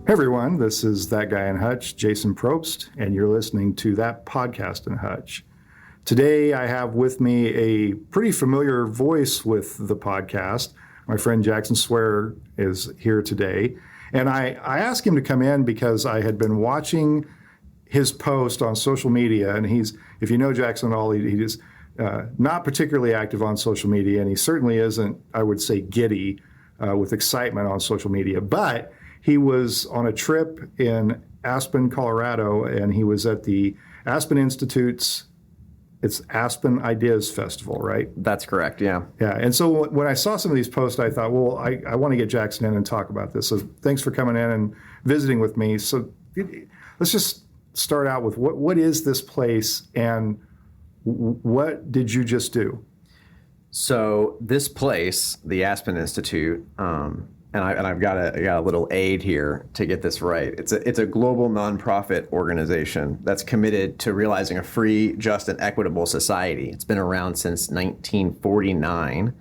Hey everyone, this is That Guy in Hutch, Jason Probst, and you're listening to That Podcast in Hutch. Today I have with me a pretty familiar voice with the podcast. My friend Jackson Swear is here today. And I asked him to come in because I had been watching his post on social media, and if you know Jackson at all, he is not particularly active on social media, and he certainly isn't, I would say, giddy with excitement on social media. But he was on a trip in Aspen, Colorado, and he was at the Aspen Institute's, it's Aspen Ideas Festival, right? That's correct, yeah. Yeah, and so when I saw some of these posts, I thought, well, I want to get Jackson in and talk about this. So thanks for coming in and visiting with me. So let's just start out with what is this place and what did you just do? So this place, the Aspen Institute, and I've got a little aid here to get this right. It's a global nonprofit organization that's committed to realizing a free, just, and equitable society. It's been around since 1949,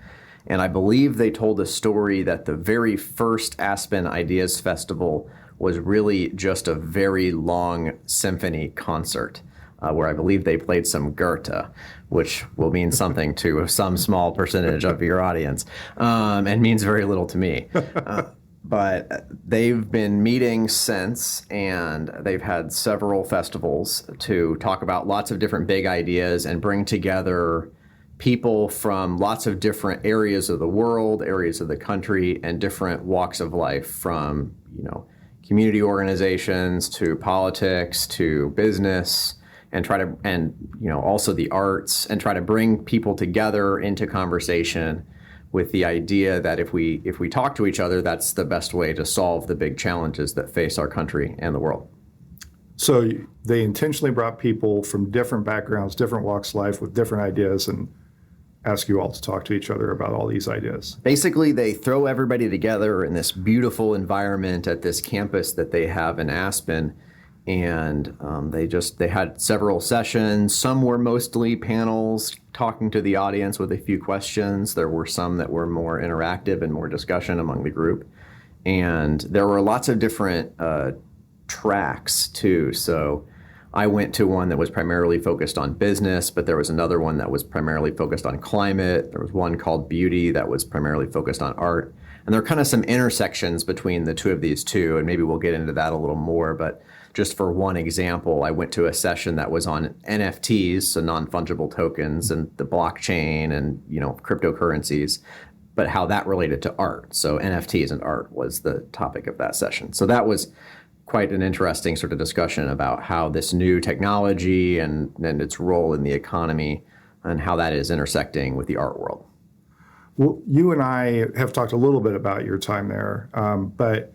and I believe they told a story that the very first Aspen Ideas Festival was really just a very long symphony concert, where I believe they played some Goethe, which will mean something to some small percentage of your audience, and means very little to me. But they've been meeting since, and they've had several festivals to talk about lots of different big ideas and bring together people from lots of different areas of the world, areas of the country, and different walks of life, from community organizations to politics to business, and also the arts, and try to bring people together into conversation with the idea that if we talk to each other, that's the best way to solve the big challenges that face our country and the world. So they intentionally brought people from different backgrounds, different walks of life with different ideas, and ask you all to talk to each other about all these ideas. Basically, they throw everybody together in this beautiful environment at this campus that they have in Aspen. And they had several sessions. Some were mostly panels talking to the audience with a few questions. There were some that were more interactive and more discussion among the group. And there were lots of different tracks too. So I went to one that was primarily focused on business, but there was another one that was primarily focused on climate. There was one called beauty that was primarily focused on art. And there are kind of some intersections between the two of these two, and maybe we'll get into that a little more. But just for one example, I went to a session that was on NFTs, so non-fungible tokens, and the blockchain and cryptocurrencies, but how that related to art. So NFTs and art was the topic of that session. So that was quite an interesting sort of discussion about how this new technology and its role in the economy and how that is intersecting with the art world. Well, you and I have talked a little bit about your time there, but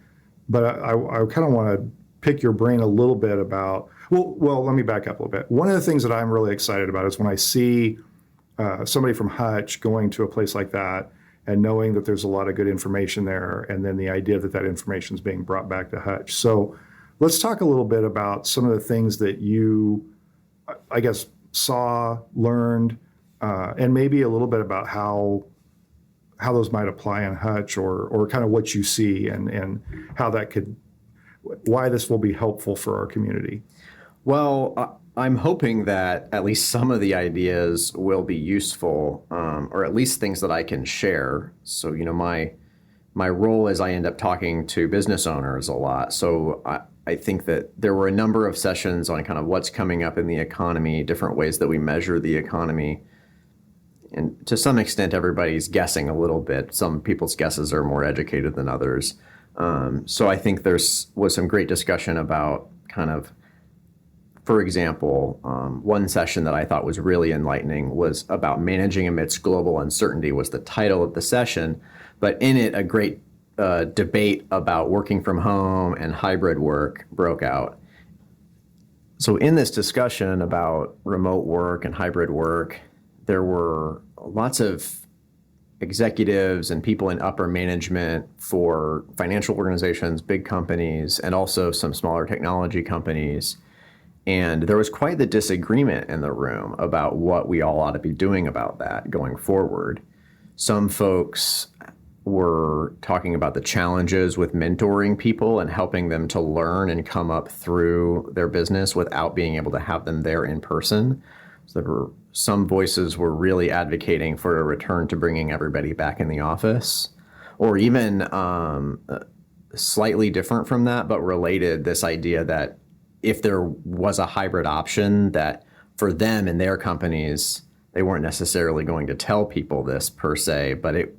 I kind of want to pick your brain a little bit about, well, let me back up a little bit. One of the things that I'm really excited about is when I see somebody from Hutch going to a place like that and knowing that there's a lot of good information there, and then the idea that information is being brought back to Hutch. So let's talk a little bit about some of the things that you, I guess, saw, learned, and maybe a little bit about how those might apply in Hutch, or kind of what you see and how why this will be helpful for our community. Well, I'm hoping that at least some of the ideas will be useful, or at least things that I can share. So, my role is I end up talking to business owners a lot. So I think that there were a number of sessions on kind of what's coming up in the economy, different ways that we measure the economy. And to some extent, everybody's guessing a little bit. Some people's guesses are more educated than others. So I think was some great discussion about kind of, for example, one session that I thought was really enlightening was about managing amidst global uncertainty was the title of the session, but in it a great debate about working from home and hybrid work broke out. So in this discussion about remote work and hybrid work, there were lots of executives and people in upper management for financial organizations, big companies, and also some smaller technology companies. And there was quite the disagreement in the room about what we all ought to be doing about that going forward. Some folks were talking about the challenges with mentoring people and helping them to learn and come up through their business without being able to have them there in person. So there were some voices were really advocating for a return to bringing everybody back in the office, or even slightly different from that, but related, this idea that if there was a hybrid option, that for them and their companies, they weren't necessarily going to tell people this per se, but it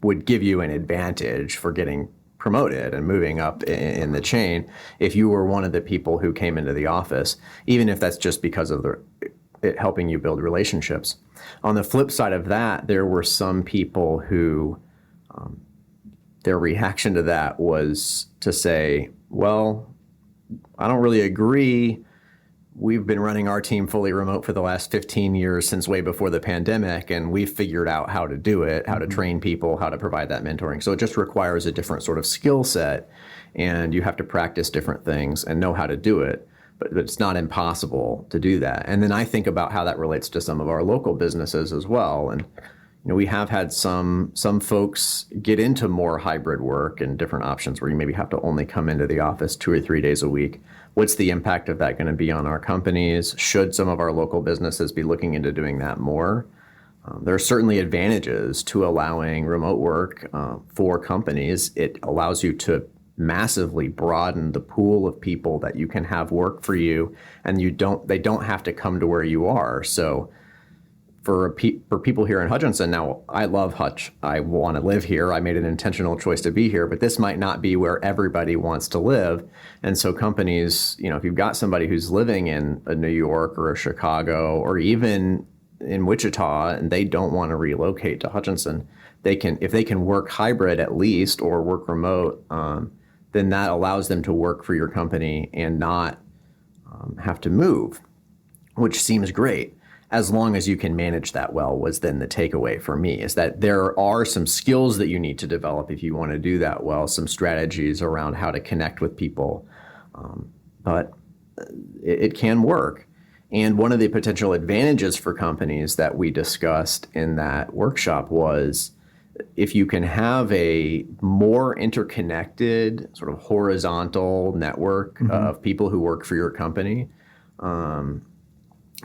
would give you an advantage for getting promoted and moving up in the chain if you were one of the people who came into the office, even if that's just because of it helping you build relationships. On the flip side of that, there were some people who their reaction to that was to say, well, I don't really agree. We've been running our team fully remote for the last 15 years, since way before the pandemic, and we've figured out how to do it, how to train people, how to provide that mentoring. So it just requires a different sort of skill set, and you have to practice different things and know how to do it. But it's not impossible to do that. And then I think about how that relates to some of our local businesses as well. And we have had some folks get into more hybrid work and different options where you maybe have to only come into the office 2 or 3 days a week. What's the impact of that going to be on our companies? Should some of our local businesses be looking into doing that more? There are certainly advantages to allowing remote work for companies. It allows you to massively broaden the pool of people that you can have work for you, and they don't have to come to where you are. So for people here in Hutchinson, now I love Hutch. I want to live here. I made an intentional choice to be here, but this might not be where everybody wants to live. And so companies, if you've got somebody who's living in a New York or a Chicago or even in Wichita and they don't want to relocate to Hutchinson, if they can work hybrid at least or work remote, then that allows them to work for your company and not have to move, which seems great. As long as you can manage that well, was then the takeaway for me, is that there are some skills that you need to develop if you want to do that well, some strategies around how to connect with people, but it can work. And one of the potential advantages for companies that we discussed in that workshop was if you can have a more interconnected sort of horizontal network of people who work for your company,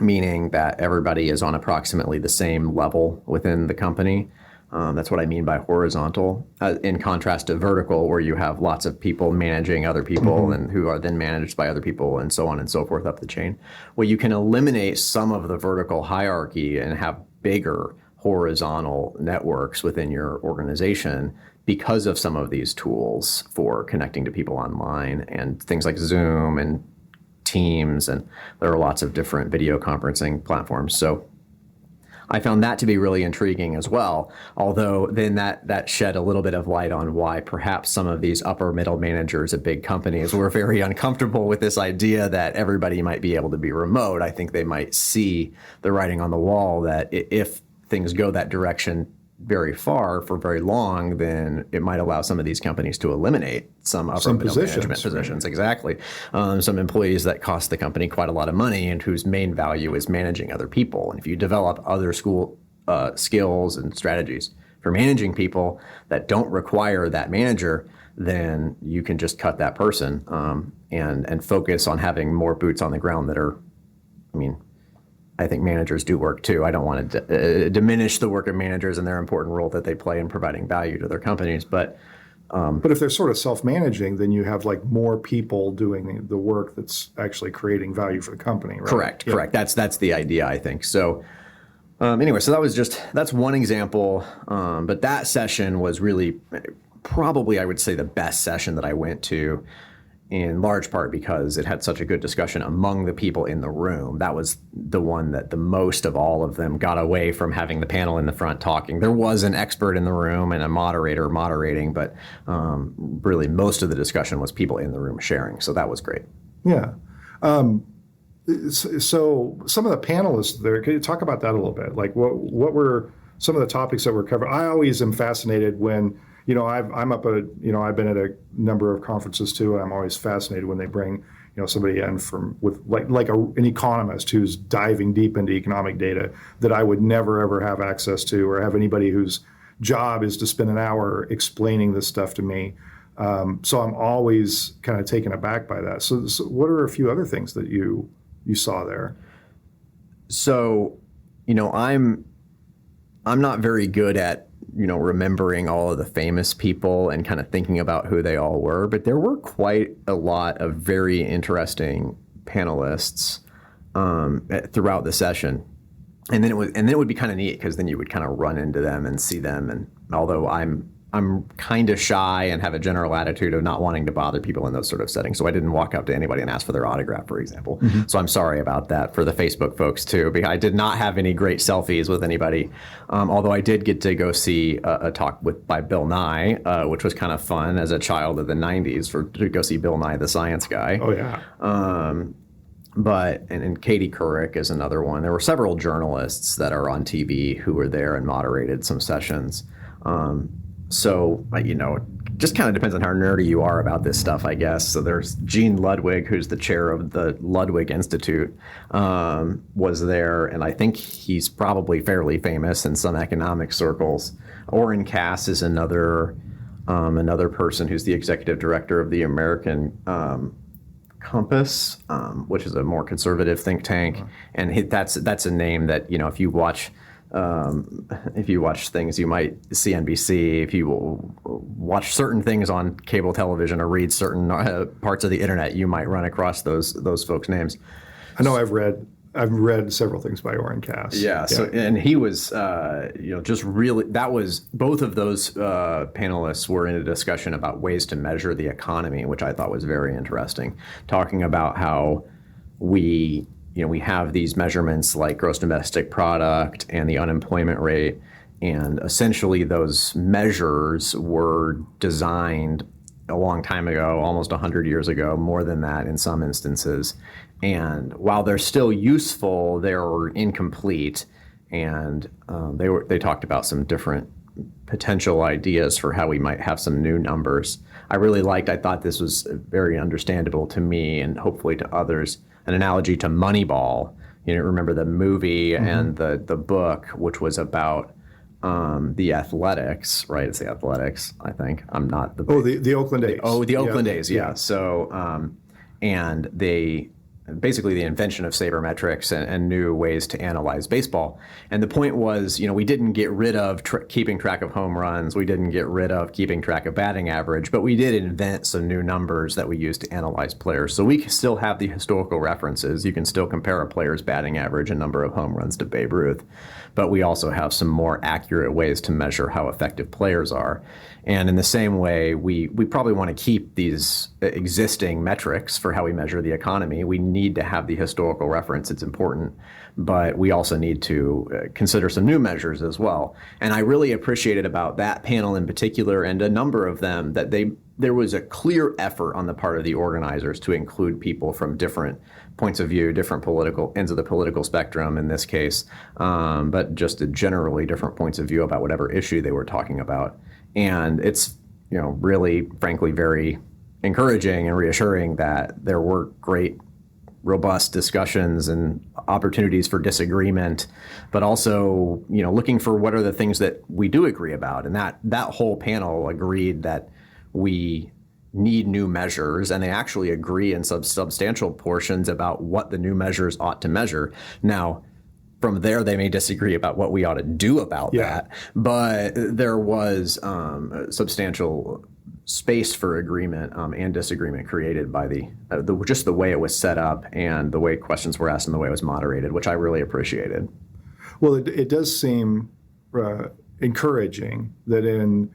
meaning that everybody is on approximately the same level within the company. That's what I mean by horizontal, in contrast to vertical, where you have lots of people managing other people and who are then managed by other people and so on and so forth up the chain. Well, you can eliminate some of the vertical hierarchy and have bigger horizontal networks within your organization because of some of these tools for connecting to people online and things like Zoom and Teams, and there are lots of different video conferencing platforms. So I found that to be really intriguing as well, although then that shed a little bit of light on why perhaps some of these upper middle managers at big companies were very uncomfortable with this idea that everybody might be able to be remote. I think they might see the writing on the wall that if things go that direction very far for very long, then it might allow some of these companies to eliminate some upper middle management positions. Right. Exactly. Some employees that cost the company quite a lot of money and whose main value is managing other people. And if you develop other skills and strategies for managing people that don't require that manager, then you can just cut that person and focus on having more boots on the ground that are, I think managers do work too. I don't want to diminish the work of managers and their important role that they play in providing value to their companies. But if they're sort of self-managing, then you have like more people doing the work that's actually creating value for the company, right? Correct. That's the idea, I think. So anyway, so that's one example. But that session was really probably, I would say, the best session that I went to, in large part because it had such a good discussion among the people in the room. That was the one that the most of all of them got away from having the panel in the front talking. There was an expert in the room and a moderator moderating, but really most of the discussion was people in the room sharing. So that was great. Yeah. So some of the panelists there, can you talk about that a little bit? Like what were some of the topics that were covered? I always am fascinated when I've been at a number of conferences too, and I'm always fascinated when they bring, somebody in with an economist who's diving deep into economic data that I would never ever have access to, or have anybody who's job is to spend an hour explaining this stuff to me. So I'm always kind of taken aback by that. So what are a few other things that you saw there? So, I'm not very good at, remembering all of the famous people and kind of thinking about who they all were, but there were quite a lot of very interesting panelists throughout the session. And then it would be kind of neat because then you would kind of run into them and see them. And although I'm kind of shy and have a general attitude of not wanting to bother people in those sort of settings. So I didn't walk up to anybody and ask for their autograph, for example. Mm-hmm. So I'm sorry about that for the Facebook folks too, because I did not have any great selfies with anybody. Although I did get to go see a talk by Bill Nye, which was kind of fun as a child of the 90s to go see Bill Nye, the science guy. Oh, yeah. And Katie Couric is another one. There were several journalists that are on TV who were there and moderated some sessions. So, just kind of depends on how nerdy you are about this stuff, I guess. So there's Gene Ludwig, who's the chair of the Ludwig Institute, was there. And I think he's probably fairly famous in some economic circles. Orrin Cass is another person who's the executive director of the American Compass, which is a more conservative think tank. Uh-huh. And that's a name that, if you watch things, you might see NBC. If you watch certain things on cable television or read certain parts of the internet, you might run across those folks' names. I know I've read several things by Orrin Cass. Yeah. So and he was, just really, that was, both of those panelists were in a discussion about ways to measure the economy, which I thought was very interesting, talking about how we have these measurements like gross domestic product and the unemployment rate, and essentially those measures were designed a long time ago, almost 100 years ago, more than that in some instances. And while they're still useful, they're incomplete. And they talked about some different potential ideas for how we might have some new numbers. I thought this was very understandable to me and hopefully to others, an analogy to Moneyball. Remember the movie mm-hmm. and the book, which was about the athletics, right? It's the athletics, I think. I'm not the... the Oakland A's. The Oakland A's, yeah. So, and they... basically the invention of sabermetrics and new ways to analyze baseball. And the point was, we didn't get rid of keeping track of home runs. We didn't get rid of keeping track of batting average, but we did invent some new numbers that we use to analyze players. So we still have the historical references. You can still compare a player's batting average and number of home runs to Babe Ruth, but we also have some more accurate ways to measure how effective players are. And in the same way, we probably want to keep these existing metrics for how we measure the economy. We need to have the historical reference. It's important. But we also need to consider some new measures as well. And I really appreciated about that panel in particular, and a number of them, that there was a clear effort on the part of the organizers to include people from different points of view, different political ends of the political spectrum in this case, but just generally different points of view about whatever issue they were talking about. And it's, really, frankly, very encouraging and reassuring that there were great, robust discussions and opportunities for disagreement, but also, looking for what are the things that we do agree about. And that whole panel agreed that we need new measures, and they actually agree in substantial portions about what the new measures ought to measure. Now, from there, they may disagree about what we ought to do about that, but there was substantial space for agreement and disagreement created by just the way it was set up and the way questions were asked and the way it was moderated, which I really appreciated. Well, it does seem encouraging that in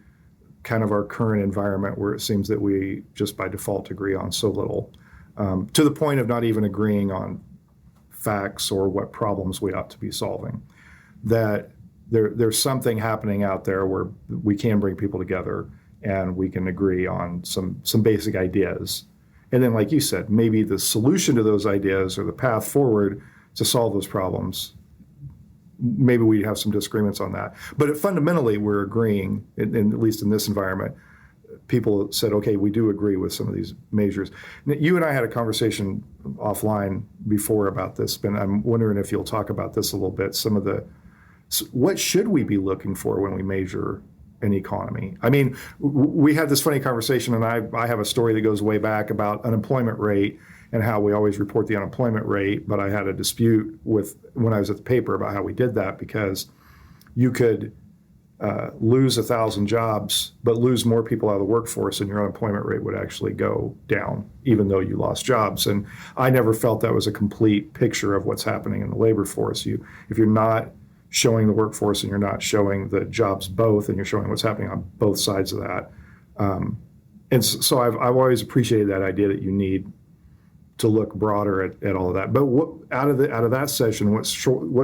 kind of our current environment, where it seems that we just by default agree on so little, to the point of not even agreeing on facts or what problems we ought to be solving, that there's something happening out there where we can bring people together and we can agree on some basic ideas. And then, like you said, maybe the solution to those ideas or the path forward to solve those problems, maybe we have some disagreements on that. But fundamentally, we're agreeing, at least in this environment. People said, okay, we do agree with some of these measures. You and I had a conversation offline before about this, but I'm wondering if you'll talk about this a little bit. What should we be looking for when we measure an economy. I mean, we had this funny conversation, and I have a story that goes way back about unemployment rate and how we always report the unemployment rate, but I had a dispute with when I was at the paper about how we did that, because you could lose 1,000 jobs, but lose more people out of the workforce, and your unemployment rate would actually go down, even though you lost jobs. And I never felt that was a complete picture of what's happening in the labor force. If you're not showing the workforce and you're not showing the jobs both, and you're showing what's happening on both sides of that. And so I've always appreciated that idea that you need to look broader at all of that. But out of that session, what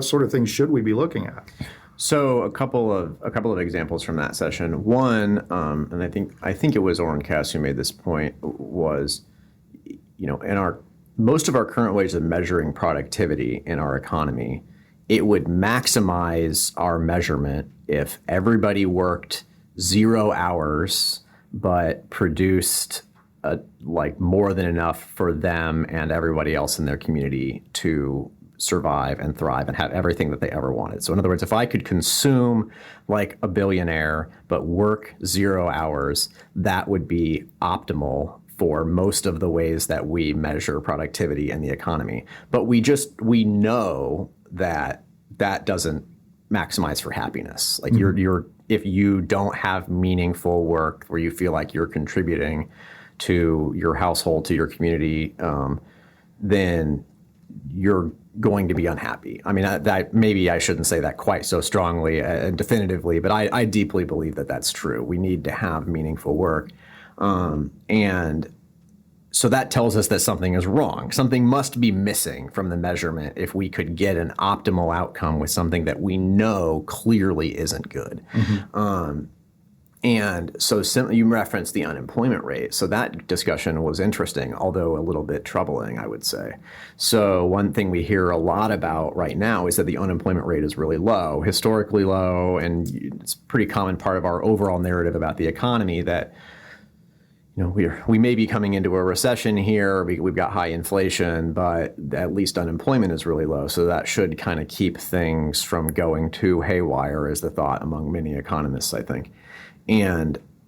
sort of things should we be looking at? So a couple of examples from that session. One, and I think it was Orncast who made this point, was, in most of our current ways of measuring productivity in our economy, it would maximize our measurement if everybody worked 0 hours but produced more than enough for them and everybody else in their community to survive and thrive and have everything that they ever wanted. So in other words, if I could consume like a billionaire but work 0 hours, that would be optimal for most of the ways that we measure productivity in the economy. But we know that doesn't maximize for happiness. Like if you don't have meaningful work where you feel like you're contributing to your household, to your community, then you're going to be unhappy. I mean, maybe I shouldn't say that quite so strongly and definitively, but I deeply believe that that's true. We need to have meaningful work. And so that tells us that something is wrong. Something must be missing from the measurement if we could get an optimal outcome with something that we know clearly isn't good. Mm-hmm. And so you referenced the unemployment rate. So that discussion was interesting, although a little bit troubling, I would say. So one thing we hear a lot about right now is that the unemployment rate is really low, historically low, and it's a pretty common part of our overall narrative about the economy that we may be coming into a recession here. We've got high inflation, but at least unemployment is really low. So that should kind of keep things from going too haywire, is the thought among many economists, I think.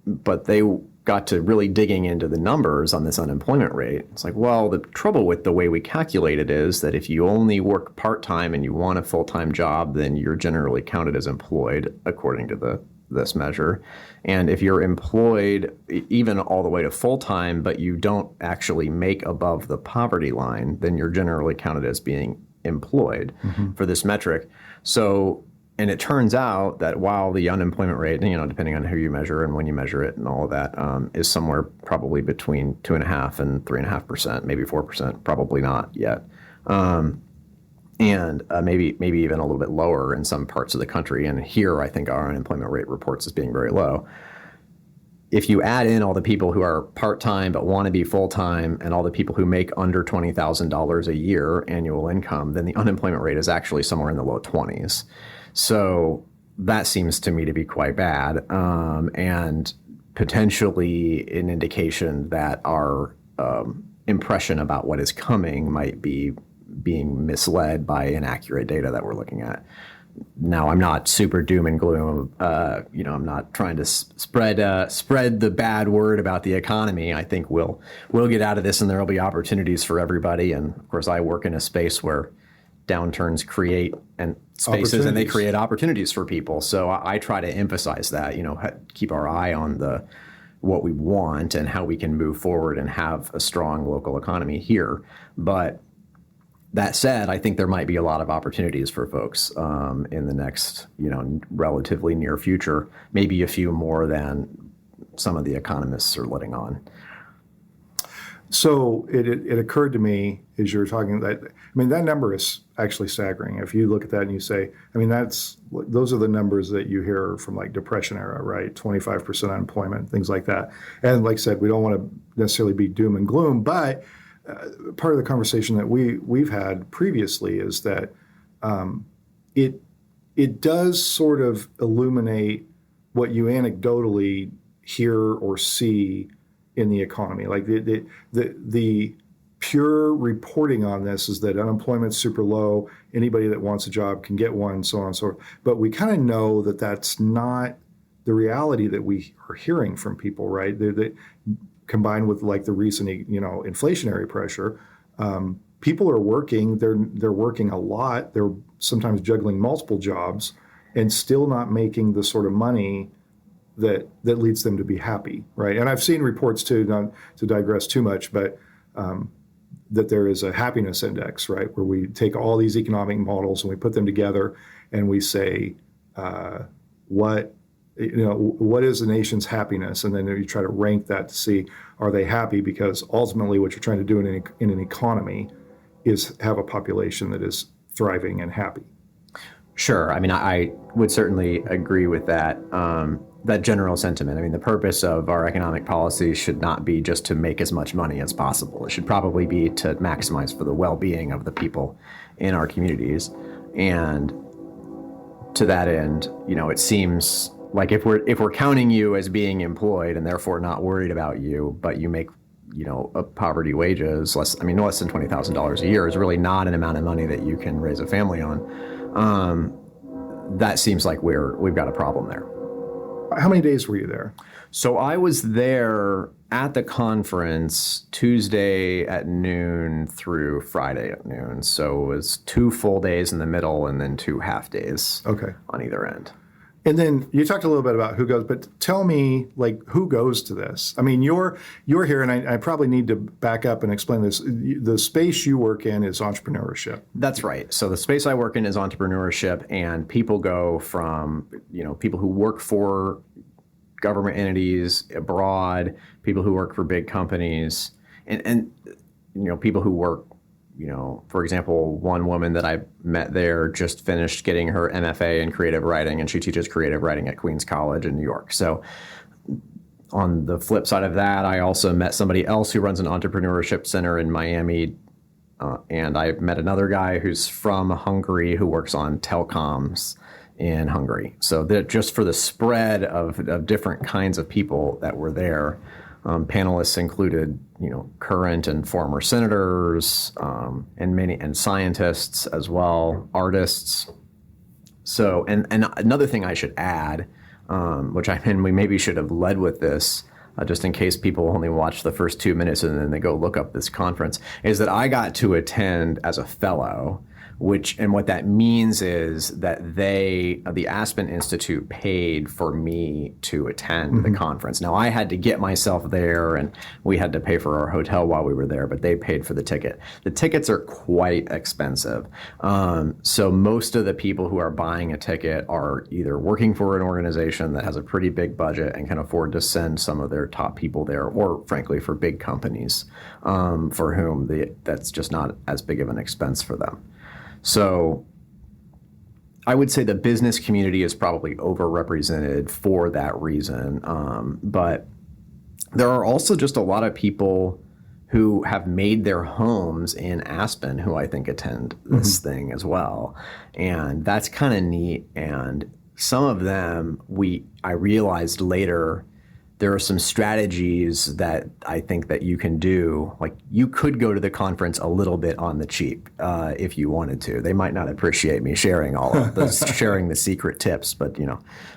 But they got to really digging into the numbers on this unemployment rate. It's like, well, the trouble with the way we calculate it is that if you only work part-time and you want a full-time job, then you're generally counted as employed according to this measure. And if you're employed even all the way to full-time, but you don't actually make above the poverty line, then you're generally counted as being employed for this metric. So, and it turns out that while the unemployment rate, depending on who you measure and when you measure it and all of that, is somewhere probably between 2.5% and 3.5%, maybe 4%, probably not yet. And maybe even a little bit lower in some parts of the country. And here, I think our unemployment rate reports as being very low. If you add in all the people who are part-time but want to be full-time and all the people who make under $20,000 a year annual income, then the unemployment rate is actually somewhere in the low 20s. So that seems to me to be quite bad, and potentially an indication that our impression about what is coming might be being misled by inaccurate data that we're looking at. Now, I'm not super doom and gloom. I'm not trying to spread the bad word about the economy. I think we'll get out of this, and there will be opportunities for everybody. And of course, I work in a space where downturns create and spaces, and they create opportunities for people. So I try to emphasize that. Keep our eye on what we want and how we can move forward and have a strong local economy here. But that said, I think there might be a lot of opportunities for folks in the next, relatively near future, maybe a few more than some of the economists are letting on. So it occurred to me as you were talking that, that number is actually staggering. If you look at that and you say, those are the numbers that you hear from like Depression era, right? 25% unemployment, things like that. And like I said, we don't want to necessarily be doom and gloom, but part of the conversation that we've had previously is that it does sort of illuminate what you anecdotally hear or see in the economy. Like the pure reporting on this is that unemployment's super low. Anybody that wants a job can get one, so on and so forth. But we kind of know that that's not the reality that we are hearing from people, right? That combined with like the recent, inflationary pressure, people are working. They're working a lot. They're sometimes juggling multiple jobs and still not making the sort of money that leads them to be happy, right? And I've seen reports too, not to digress too much, but that there is a happiness index, right, where we take all these economic models and we put them together and we say, what is the nation's happiness, and then you try to rank that to see, are they happy? Because ultimately, what you're trying to do in an economy is have a population that is thriving and happy. Sure. I mean, I would certainly agree with that. That general sentiment. I mean, the purpose of our economic policy should not be just to make as much money as possible. It should probably be to maximize for the well-being of the people in our communities. And to that end, it seems like if we're counting you as being employed and therefore not worried about you, but you make a poverty wages less than $20,000 a year is really not an amount of money that you can raise a family on. That seems like we've got a problem there. How many days were you there? So I was there at the conference Tuesday at noon through Friday at noon. So it was 2 full days in the middle and then 2 half days on either end. And then you talked a little bit about who goes, but tell me, like, who goes to this? I mean, you're here, and I probably need to back up and explain this. The space you work in is entrepreneurship. That's right. So the space I work in is entrepreneurship, and people go from, people who work for government entities abroad, people who work for big companies, and people who work, for example, one woman that I met there just finished getting her MFA in creative writing, and she teaches creative writing at Queens College in New York. So on the flip side of that, I also met somebody else who runs an entrepreneurship center in Miami. And I met another guy who's from Hungary who works on telecoms in Hungary. So that just for the spread of different kinds of people that were there, panelists included, current and former senators, and scientists as well, artists. So, and another thing I should add, we maybe should have led with this, just in case people only watch the first 2 minutes and then they go look up this conference, is that I got to attend as a fellow. What that means is that the Aspen Institute paid for me to attend the conference. Now, I had to get myself there, and we had to pay for our hotel while we were there, but they paid for the ticket. The tickets are quite expensive. So most of the people who are buying a ticket are either working for an organization that has a pretty big budget and can afford to send some of their top people there, or frankly, for big companies for whom that's just not as big of an expense for them. So I would say the business community is probably overrepresented for that reason. But there are also just a lot of people who have made their homes in Aspen who I think attend this thing as well. And that's kind of neat. And some of them, I realized later, there are some strategies that I think that you can do. Like, you could go to the conference a little bit on the cheap if you wanted to. They might not appreciate me sharing all of those, sharing the secret tips, but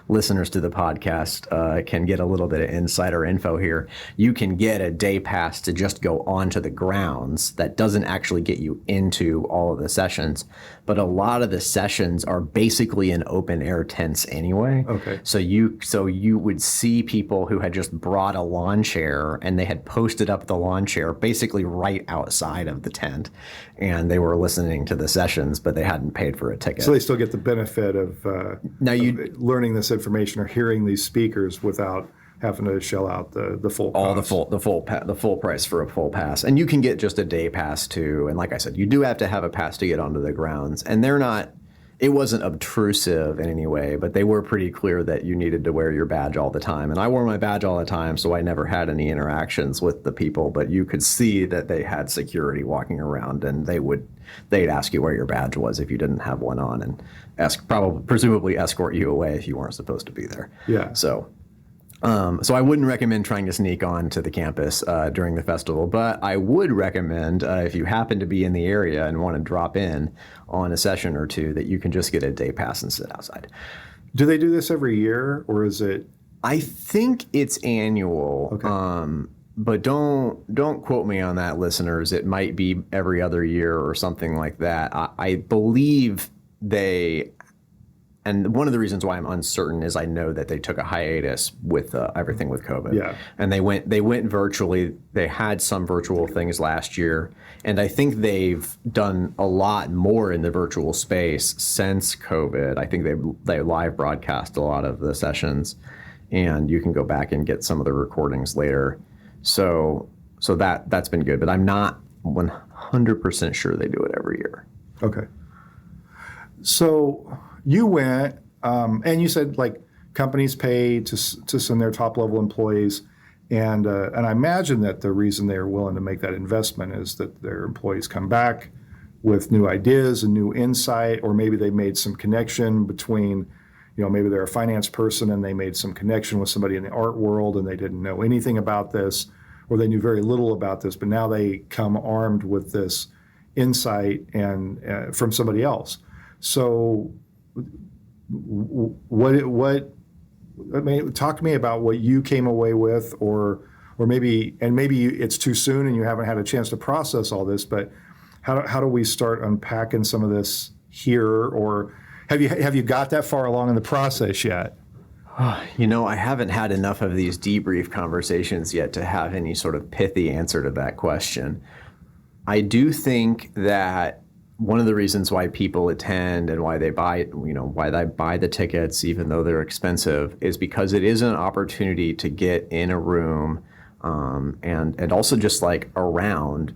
listeners to the podcast can get a little bit of insider info here. You can get a day pass to just go onto the grounds. That doesn't actually get you into all of the sessions, but a lot of the sessions are basically in open air tents anyway. Okay. So you would see people who had just brought a lawn chair, and they had posted up the lawn chair basically right outside of the tent, and they were listening to the sessions, but they hadn't paid for a ticket. So they still get the benefit of learning this information or hearing these speakers without having to shell out the full cost. the full price for a full pass. And you can get just a day pass too. And like I said, you do have to have a pass to get onto the grounds. And it wasn't obtrusive in any way, but they were pretty clear that you needed to wear your badge all the time. And I wore my badge all the time, so I never had any interactions with the people, but you could see that they had security walking around, and they'd ask you where your badge was if you didn't have one on, and presumably escort you away if you weren't supposed to be there. Yeah. So I wouldn't recommend trying to sneak on to the campus during the festival, but I would recommend if you happen to be in the area and want to drop in on a session or two, that you can just get a day pass and sit outside. Do they do this every year, or is it? I think it's annual. Okay. But don't quote me on that, listeners. It might be every other year or something like that. I believe they, and one of the reasons why I'm uncertain is I know that they took a hiatus with everything with COVID. Yeah. And they went virtually. They had some virtual things last year, and I think they've done a lot more in the virtual space since COVID. I think they live broadcast a lot of the sessions, and you can go back and get some of the recordings later. So that's been good, but I'm not 100% sure they do it every year. Okay. So you went, and you said like companies pay to send their top level employees, and I imagine that the reason they're willing to make that investment is that their employees come back with new ideas and new insight, or maybe they made some connection between, maybe they're a finance person and they made some connection with somebody in the art world and they didn't know anything about this, or they knew very little about this, but now they come armed with this insight and from somebody else. So talk to me about what you came away with, or maybe it's too soon and you haven't had a chance to process all this, but how do we start unpacking some of this here, or have you got that far along in the process yet? I haven't had enough of these debrief conversations yet to have any sort of pithy answer to that question. I do think that one of the reasons why people attend and why they buy the tickets, even though they're expensive, is because it is an opportunity to get in a room, and also just like around,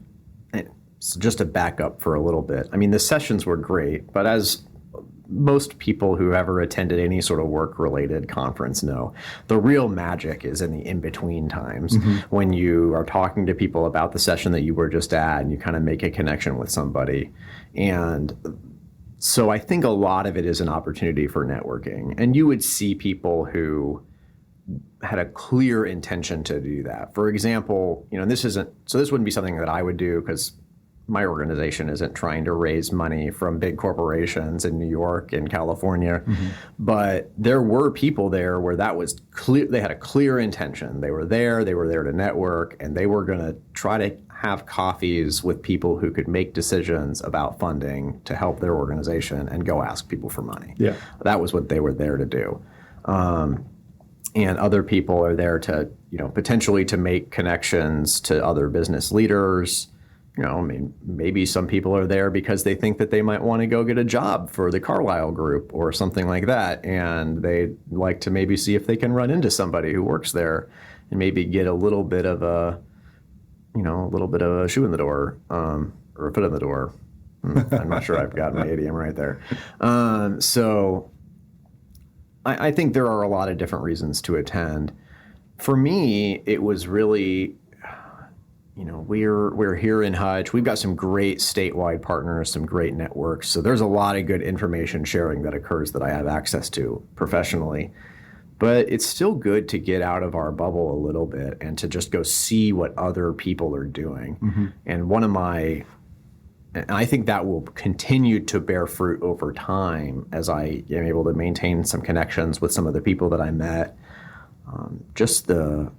so just to back up for a little bit. I mean, the sessions were great, but as most people who ever attended any sort of work-related conference know, the real magic is in the in-between times, when you are talking to people about the session that you were just at and you kind of make a connection with somebody. And so I think a lot of it is an opportunity for networking. And you would see people who had a clear intention to do that. For example, this wouldn't be something that I would do because my organization isn't trying to raise money from big corporations in New York and California, but there were people there where that was clear. They had a clear intention. They were there to network, and they were going to try to have coffees with people who could make decisions about funding to help their organization and go ask people for money. Yeah. That was what they were there to do. And other people are there to, potentially to make connections to other business leaders. Maybe some people are there because they think that they might want to go get a job for the Carlyle Group or something like that, and they'd like to maybe see if they can run into somebody who works there and maybe get a little bit of a shoe in the door, or a foot in the door. I'm not sure I've got my idiom right there. So I think there are a lot of different reasons to attend. For me, it was really, we're here in Hutch. We've got some great statewide partners, some great networks. So there's a lot of good information sharing that occurs that I have access to professionally. But it's still good to get out of our bubble a little bit and to just go see what other people are doing. And I think that will continue to bear fruit over time as I am able to maintain some connections with some of the people that I met. Just the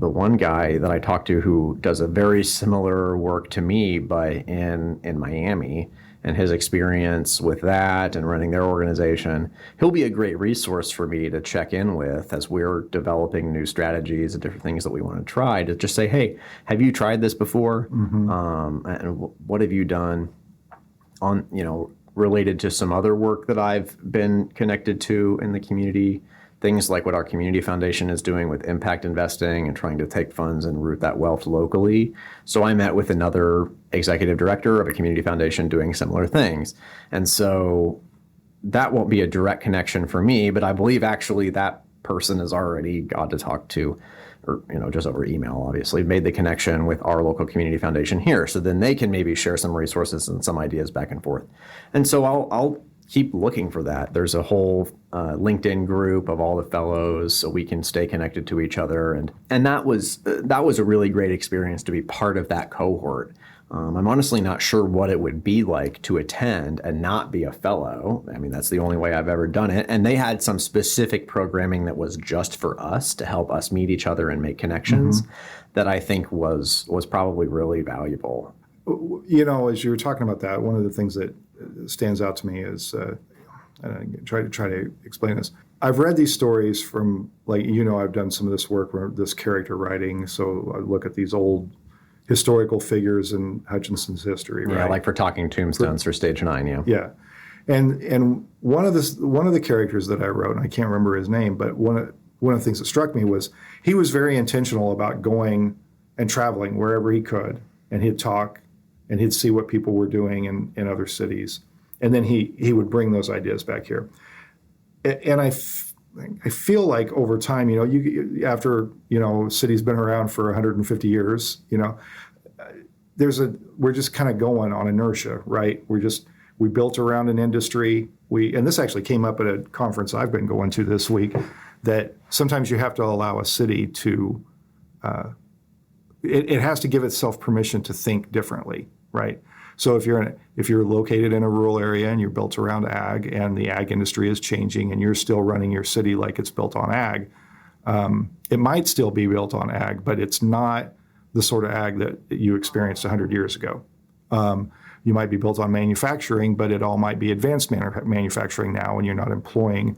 one guy that I talked to who does a very similar work to me, but in Miami, and his experience with that and running their organization, he'll be a great resource for me to check in with as we're developing new strategies and different things that we want to try, to just say, hey, have you tried this before? And what have you done on, related to some other work that I've been connected to in the community? Things like what our community foundation is doing with impact investing and trying to take funds and root that wealth locally. So I met with another executive director of a community foundation doing similar things. And so that won't be a direct connection for me, but I believe actually that person has already got to talk to, or just over email, obviously, made the connection with our local community foundation here. So then they can maybe share some resources and some ideas back and forth. And so I'll keep looking for that. There's a whole LinkedIn group of all the fellows, so we can stay connected to each other. And that was a really great experience to be part of that cohort. I'm honestly not sure what it would be like to attend and not be a fellow. I mean, that's the only way I've ever done it. And they had some specific programming that was just for us to help us meet each other and make connections that I think was probably really valuable. As you were talking about that, one of the things that stands out to me is, try to explain this. I've read these stories from, I've done some of this work, this character writing. So I look at these old historical figures in Hutchinson's history, right? Yeah, like for Talking Tombstones for Stage 9, yeah. Yeah, and one of the characters that I wrote, and I can't remember his name, but one of the things that struck me was he was very intentional about going and traveling wherever he could, and he'd talk, and he'd see what people were doing in other cities, and then he would bring those ideas back here. And I feel like over time, after a city's been around for 150 years, we're just kind of going on inertia, right? We built around an industry. And this actually came up at a conference I've been going to this week, that sometimes you have to allow a city to, it has to give itself permission to think differently, right? So if you're located in a rural area and you're built around ag, and the ag industry is changing, and you're still running your city like it's built on ag, it might still be built on ag, but it's not the sort of ag that you experienced 100 years ago. You might be built on manufacturing, but it all might be advanced manufacturing now, and you're not employing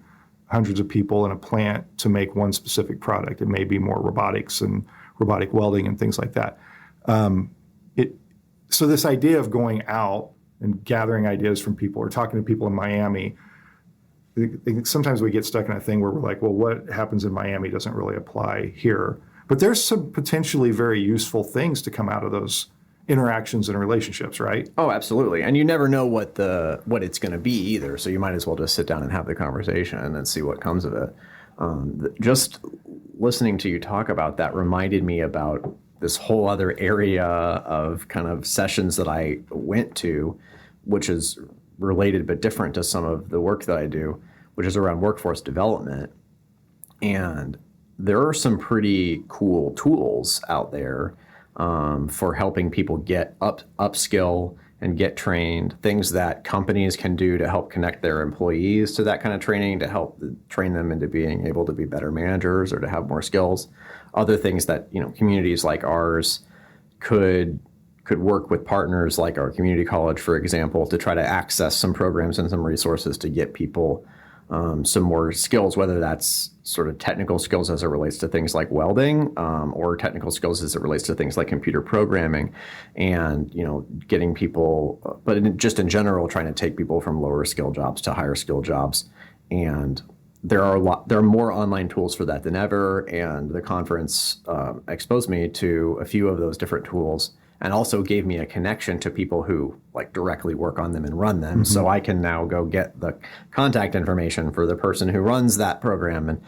hundreds of people in a plant to make one specific product. It may be more robotics and robotic welding and things like that. So this idea of going out and gathering ideas from people, or talking to people in Miami, sometimes we get stuck in a thing where we're like, well, what happens in Miami doesn't really apply here. But there's some potentially very useful things to come out of those interactions and relationships, right? Oh, absolutely. And you never know what it's going to be either. So you might as well just sit down and have the conversation and then see what comes of it. Just listening to you talk about that reminded me about this whole other area of kind of sessions that I went to, which is related but different to some of the work that I do, which is around workforce development. And there are some pretty cool tools out there for helping people get upskill and get trained, things that companies can do to help connect their employees to that kind of training, to help train them into being able to be better managers or to have more skills. Other things that, communities like ours could work with partners like our community college, for example, to try to access some programs and some resources to get people some more skills, whether that's sort of technical skills as it relates to things like welding, or technical skills as it relates to things like computer programming, and getting people, but just in general, trying to take people from lower skill jobs to higher skill jobs. And there are more online tools for that than ever, and the conference exposed me to a few of those different tools, and also gave me a connection to people who directly work on them and run them. Mm-hmm. So I can now go get the contact information for the person who runs that program. And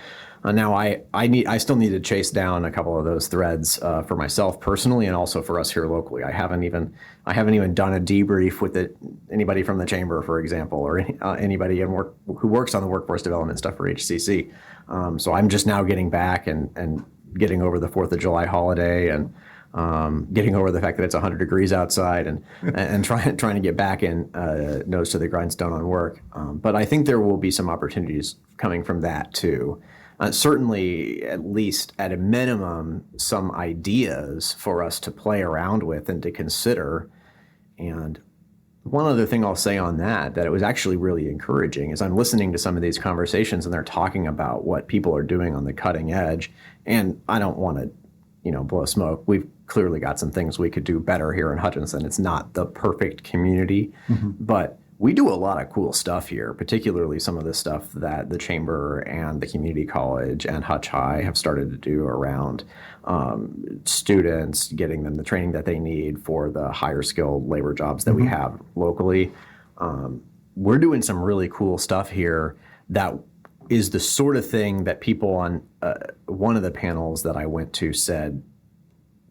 now I still need to chase down a couple of those threads for myself personally, and also for us here locally. I haven't even done a debrief with anybody from the chamber, for example, or anybody who works on the workforce development stuff for HCC. So I'm just now getting back and getting over the 4th of July holiday, and getting over the fact that it's 100 degrees outside, and trying to get back in nose to the grindstone on work. But I think there will be some opportunities coming from that too. Certainly, at least at a minimum, some ideas for us to play around with and to consider. And one other thing I'll say on that it was actually really encouraging is I'm listening to some of these conversations, and they're talking about what people are doing on the cutting edge. And I don't want to blow smoke. We've clearly got some things we could do better here in Hutchinson. It's not the perfect community, but we do a lot of cool stuff here, particularly some of the stuff that the Chamber and the Community College and Hutch High have started to do around students, getting them the training that they need for the higher skilled labor jobs that we have locally. We're doing some really cool stuff here that is the sort of thing that people on one of the panels that I went to said,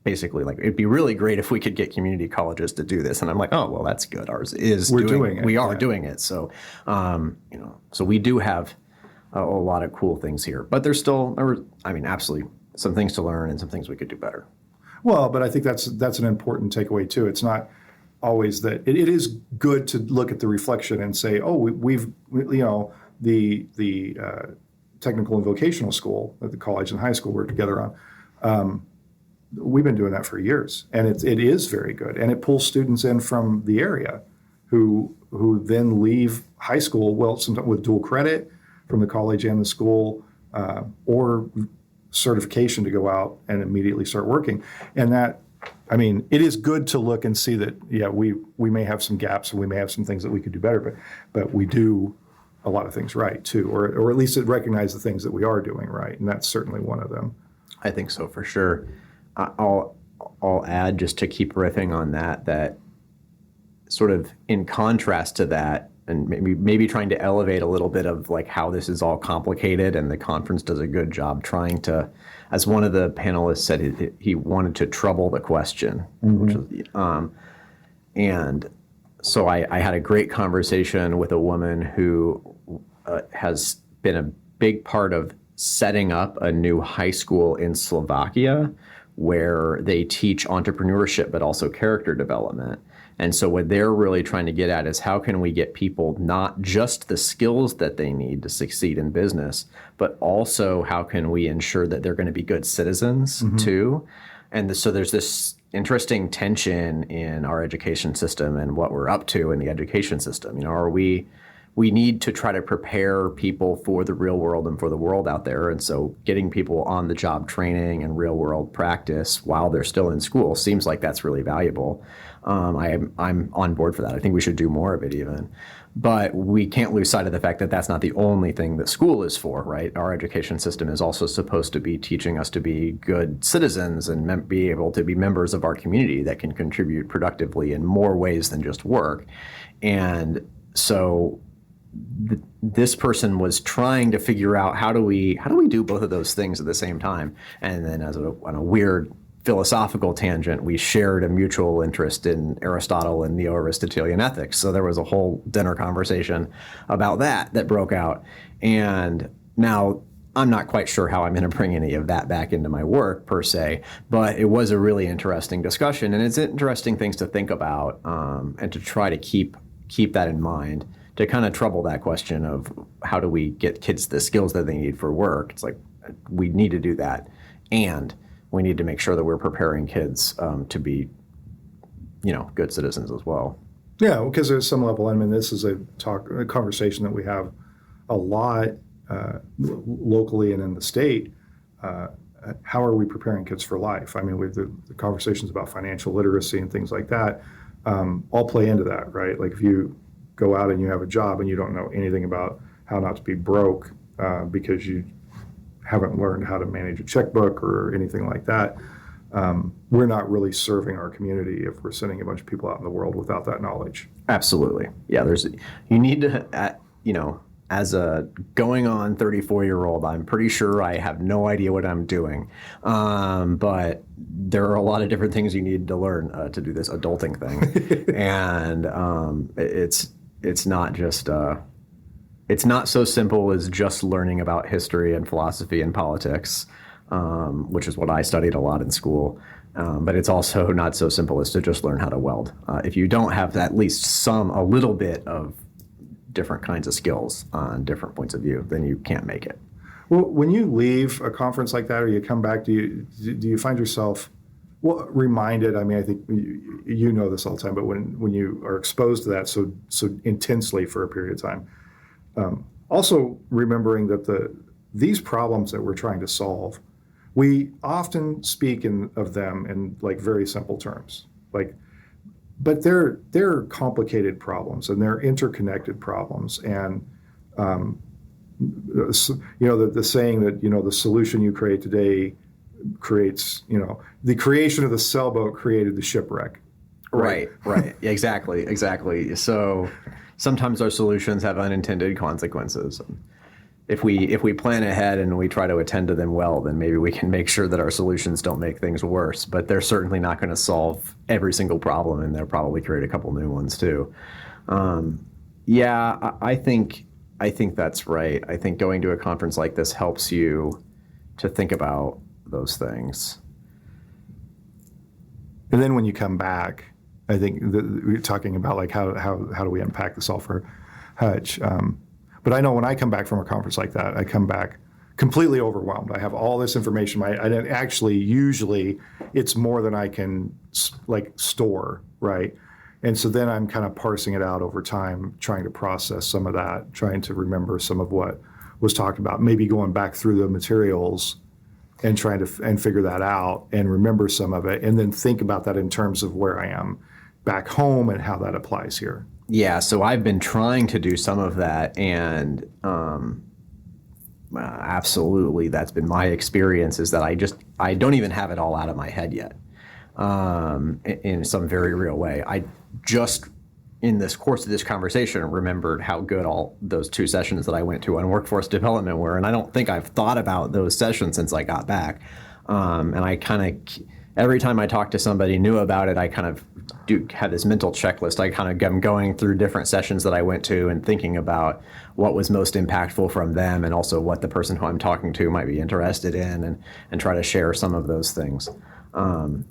basically, it'd be really great if we could get community colleges to do this. And I'm like, oh, well, that's good. Ours is doing it. We are doing it. So, so we do have a lot of cool things here, but there's still, absolutely some things to learn and some things we could do better. Well, but I think that's an important takeaway too. It's not, always that it is good to look at the reflection and say, oh, the technical and vocational school at the college and high school we're together on. We've been doing that for years, and it is very good, and it pulls students in from the area who then leave high school, well, sometimes with dual credit from the college and the school, or certification to go out and immediately start working. And that, I mean, it is good to look and see that, yeah, we may have some gaps and we may have some things that we could do better, but we do a lot of things right too, or at least recognize the things that we are doing right, and that's certainly one of them. I think so for sure. I'll add, just to keep riffing on that sort of in contrast to that, and maybe trying to elevate a little bit of like how this is all complicated, and the conference does a good job trying to, as one of the panelists said, he wanted to trouble the question, which is, and so I had a great conversation with a woman who has been a big part of setting up a new high school in Slovakia where they teach entrepreneurship but also character development. And so what they're really trying to get at is how can we get people not just the skills that they need to succeed in business, but also how can we ensure that they're going to be good citizens too. And so there's this interesting tension in our education system and what we're up to in the education system. You know, we need to try to prepare people for the real world and for the world out there. And so getting people on the job training and real world practice while they're still in school seems like that's really valuable. I'm on board for that. I think we should do more of it even. But we can't lose sight of the fact that that's not the only thing that school is for, right? Our education system is also supposed to be teaching us to be good citizens and be able to be members of our community that can contribute productively in more ways than just work. And so this person was trying to figure out how do we do both of those things at the same time. And then on a weird philosophical tangent, we shared a mutual interest in Aristotle and Neo-Aristotelian ethics. So there was a whole dinner conversation about that broke out. And now I'm not quite sure how I'm going to bring any of that back into my work per se, but it was a really interesting discussion, and it's interesting things to think about, and to try to keep that in mind, to kind of trouble that question of how do we get kids the skills that they need for work. It's like, we need to do that, and we need to make sure that we're preparing kids to be, good citizens as well. Yeah, because there's some level, I mean, this is a conversation that we have a lot locally and in the state. How are we preparing kids for life? I mean, with the conversations about financial literacy and things like that, all play into that, right? Like if you go out and you have a job and you don't know anything about how not to be broke because you haven't learned how to manage a checkbook or anything like that, we're not really serving our community if we're sending a bunch of people out in the world without that knowledge. Absolutely. Yeah, you need to, as a going on 34-year-old, I'm pretty sure I have no idea what I'm doing. But there are a lot of different things you need to learn to do this adulting thing. And it's not just, it's not so simple as just learning about history and philosophy and politics, which is what I studied a lot in school. But it's also not so simple as to just learn how to weld. If you don't have at least a little bit of different kinds of skills on different points of view, then you can't make it. Well, when you leave a conference like that or you come back, do you find yourself reminded? I mean, I think you know this all the time, but when you are exposed to that so intensely for a period of time, also remembering that these problems that we're trying to solve, we often speak of them in like very simple terms, but they're complicated problems and they're interconnected problems. And the saying that the solution you create today creates the creation of the sailboat created the shipwreck. Right. Exactly. So sometimes our solutions have unintended consequences. If we plan ahead and we try to attend to them well, then maybe we can make sure that our solutions don't make things worse. But they're certainly not going to solve every single problem, and they'll probably create a couple new ones too. I think that's right. I think going to a conference like this helps you to think about those things. And then when you come back, I think we're talking about like how do we unpack this all for Hutch. But I know when I come back from a conference like that, I come back completely overwhelmed. I have all this information. I didn't actually, usually it's more than I can like store, right? And so then I'm kind of parsing it out over time, trying to process some of that, trying to remember some of what was talked about, maybe going back through the materials and trying to and figure that out and remember some of it, and then think about that in terms of where I am back home and how that applies here. Yeah, so I've been trying to do some of that, and absolutely, that's been my experience. Is that I don't even have it all out of my head yet, in some very real way. I just in this course of this conversation remembered how good all those 2 sessions that I went to on workforce development were, and I don't think I've thought about those sessions since I got back. And I kind of every time I talk to somebody new about it, I kind of do have this mental checklist. I kind of am going through different sessions that I went to and thinking about what was most impactful from them, and also what the person who I'm talking to might be interested in, and try to share some of those things. But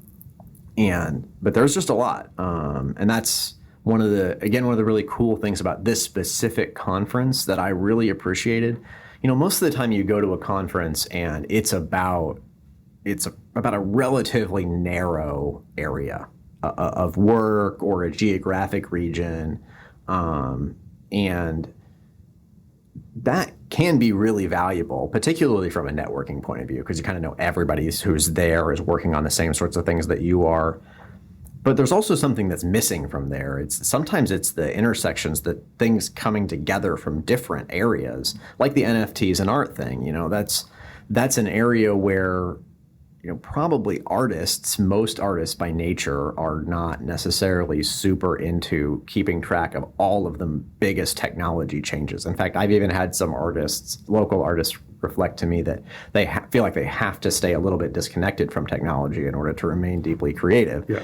there's just a lot, and that's one of the really cool things about this specific conference that I really appreciated. Most of the time you go to a conference and it's about a relatively narrow area of work or a geographic region, and that can be really valuable, particularly from a networking point of view, because you kind of know everybody who's there is working on the same sorts of things that you are. But there's also something that's missing from there. Sometimes it's the intersections, that things coming together from different areas, like the NFTs and art thing. That's an area where probably most artists by nature are not necessarily super into keeping track of all of the biggest technology changes. In fact, I've even had some local artists reflect to me that they feel like they have to stay a little bit disconnected from technology in order to remain deeply creative. Yeah.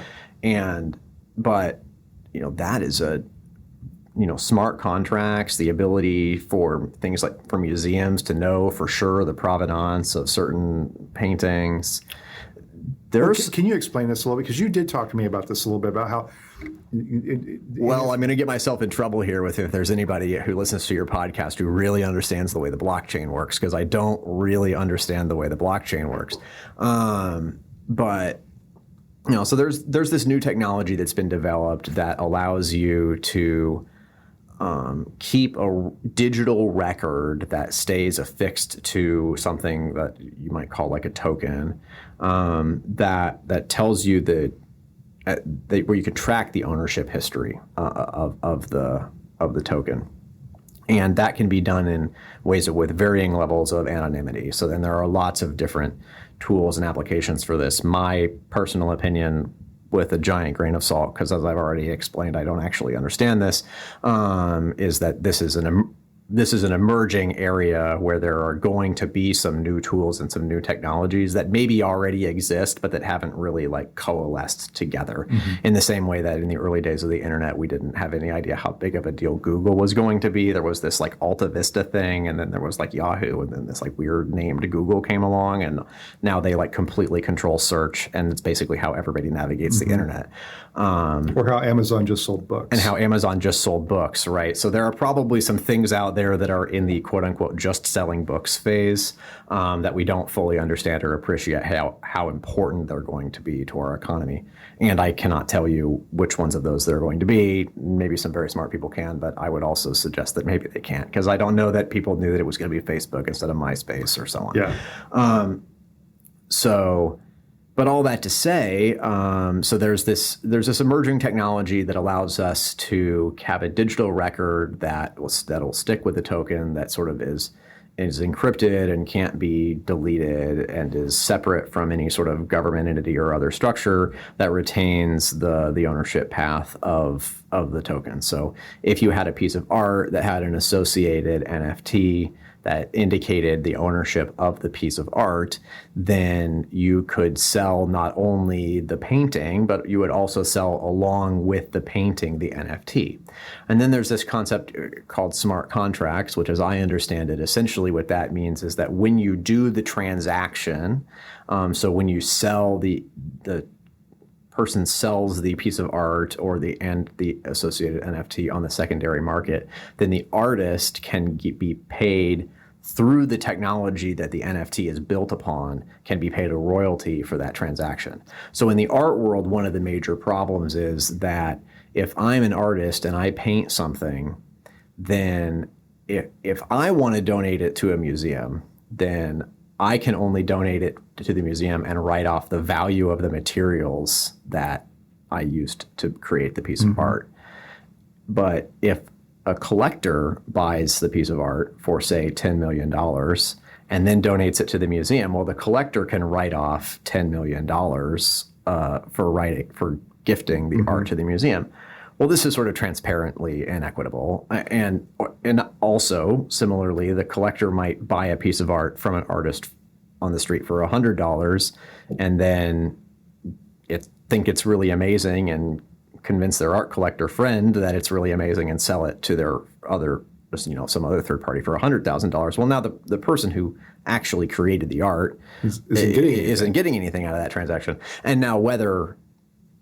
But that is smart contracts, the ability for things like for museums to know for sure the provenance of certain paintings. Can you explain this a little bit? Because you did talk to me about this a little bit, about how... Well, I'm going to get myself in trouble here if there's anybody who listens to your podcast who really understands the way the blockchain works, because I don't really understand the way the blockchain works. But so there's this new technology that's been developed that allows you to keep a digital record that stays affixed to something that you might call like a token, that tells you where you can track the ownership history of the token. And that can be done in ways with varying levels of anonymity. So then there are lots of different tools and applications for this. My personal opinion, with a giant grain of salt, because as I've already explained, I don't actually understand this, is that this is an emerging area where there are going to be some new tools and some new technologies that maybe already exist, but that haven't really coalesced together. Mm-hmm. In the same way that in the early days of the internet, we didn't have any idea how big of a deal Google was going to be. There was this Alta Vista thing, and then there was Yahoo, and then this weird named Google came along, and now they completely control search, and it's basically how everybody navigates the internet. Or how Amazon just sold books. And how Amazon just sold books, right? So there are probably some things out there that are in the quote unquote just selling books phase, that we don't fully understand or appreciate how important they're going to be to our economy. And I cannot tell you which ones of those they're going to be. Maybe some very smart people can, but I would also suggest that maybe they can't, because I don't know that people knew that it was going to be Facebook instead of MySpace or so on. Yeah. But all that to say, so there's this emerging technology that allows us to have a digital record that'll stick with the token, that sort of is encrypted and can't be deleted, and is separate from any sort of government entity or other structure, that retains the ownership path of the token. So if you had a piece of art that had an associated NFT that indicated the ownership of the piece of art, then you could sell not only the painting, but you would also sell along with the painting the NFT. And then there's this concept called smart contracts, which, as I understand it, essentially what that means is that when you do the transaction, so when you sell the person sells the piece of art or the associated NFT on the secondary market, then the artist can be paid through the technology that the NFT is built upon, can be paid a royalty for that transaction. So in the art world, one of the major problems is that if I'm an artist and I paint something, then if I want to donate it to a museum, then I can only donate it to the museum and write off the value of the materials that I used to create the piece of art. But if a collector buys the piece of art for, say, $10 million and then donates it to the museum, well, the collector can write off $10 million for gifting the art to the museum. Well, this is sort of transparently inequitable. And also, similarly, the collector might buy a piece of art from an artist on the street for $100 and then think it's really amazing and convince their art collector friend that it's really amazing and sell it to their some other third party for $100,000. Well, now the person who actually created the art isn't getting anything out of that transaction. And now whether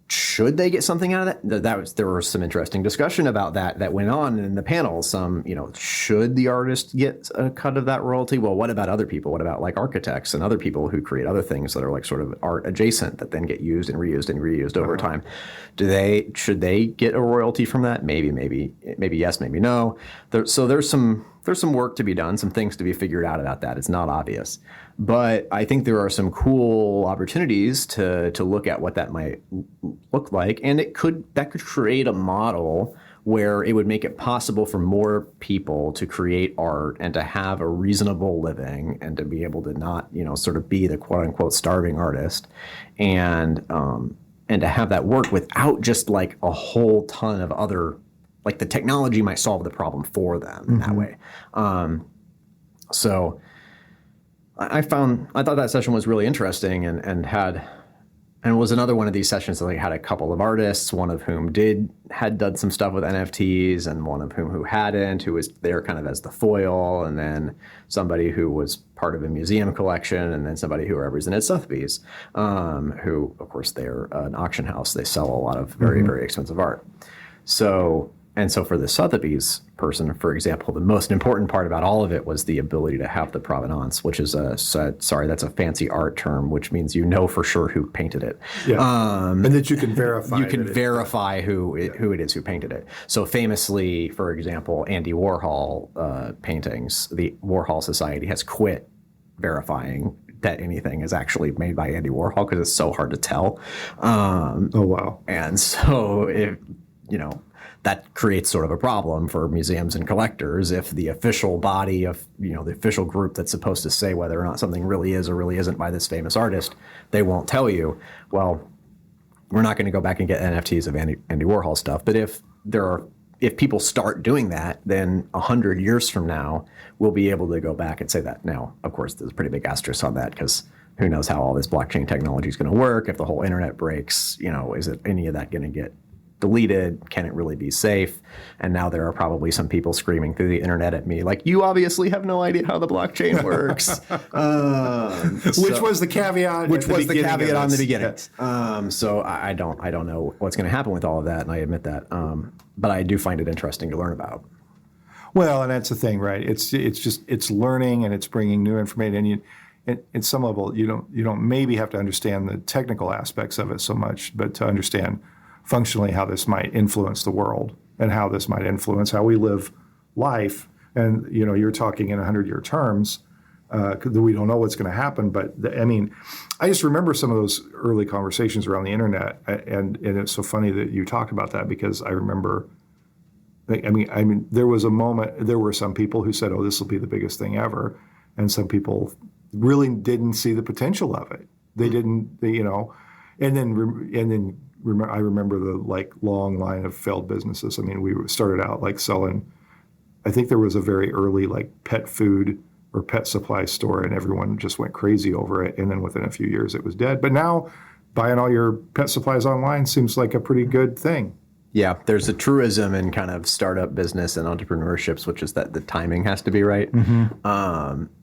should they get something out of that? There was some interesting discussion about that went on in the panel. Should the artist get a cut of that royalty? Well, what about other people? What about like architects and other people who create other things that are like sort of art adjacent that then get used and reused over time? Should they get a royalty from that? Maybe yes, maybe no. So there's some work to be done, some things to be figured out about that. It's not obvious. But I think there are some cool opportunities to look at what that might look like. And that could create a model where it would make it possible for more people to create art and to have a reasonable living and to be able to not, sort of be the quote unquote starving artist and to have that work without just like a whole ton of other, like the technology might solve the problem for them in that way. So I thought that session was really interesting and it was another one of these sessions that had a couple of artists, one of whom had done some stuff with NFTs and one of who hadn't, who was there kind of as the foil, and then somebody who was part of a museum collection, and then somebody who represented Sotheby's, who, of course, they're an auction house. They sell a lot of very, very expensive art. So for the Sotheby's person, for example, the most important part about all of it was the ability to have the provenance, which is that's a fancy art term, which means for sure who painted it. Yeah. And that you can verify. You can verify who it is who painted it. So famously, for example, Andy Warhol paintings, the Warhol Society has quit verifying that anything is actually made by Andy Warhol because it's so hard to tell. Oh, wow. And so that creates sort of a problem for museums and collectors if the official body of, the official group that's supposed to say whether or not something really is or really isn't by this famous artist, they won't tell you. Well, we're not going to go back and get NFTs of Andy Warhol stuff. But if people start doing that, then 100 years from now, we'll be able to go back and say that. Now, of course, there's a pretty big asterisk on that because who knows how all this blockchain technology is going to work. If the whole internet breaks, is it any of that going to get deleted? Can it really be safe? And now there are probably some people screaming through the internet at me like, you obviously have no idea how the blockchain works. Which was the caveat. Which was the caveat on the beginning. Yes. So I don't know what's going to happen with all of that, and I admit that. But I do find it interesting to learn about. Well, and that's the thing, right? It's learning and it's bringing new information. And at some level, you don't maybe have to understand the technical aspects of it so much, but to understand functionally how this might influence the world and how this might influence how we live life. And, you're talking in 100-year terms, we don't know what's going to happen. But I just remember some of those early conversations around the internet. And it's so funny that you talk about that because I remember, there was a moment, there were some people who said, oh, this will be the biggest thing ever. And some people really didn't see the potential of it. They didn't, and then I remember the long line of failed businesses. We started out selling, I think there was a very early pet food or pet supply store and everyone just went crazy over it. And then within a few years it was dead. But now buying all your pet supplies online seems like a pretty good thing. Yeah, there's a truism in kind of startup business and entrepreneurships, which is that the timing has to be right.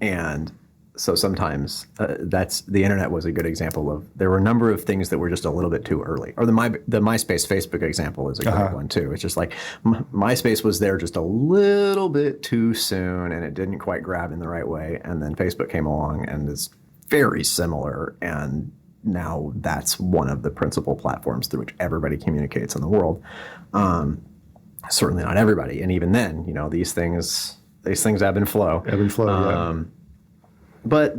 And so sometimes that's the internet was a good example of there were a number of things that were just a little bit too early. Or the MySpace Facebook example is a good one too. It's just like MySpace was there just a little bit too soon and it didn't quite grab in the right way. And then Facebook came along and is very similar. And now that's one of the principal platforms through which everybody communicates in the world. Certainly not everybody. And even then, you know, these things ebb and flow. Ebb and flow, yeah. But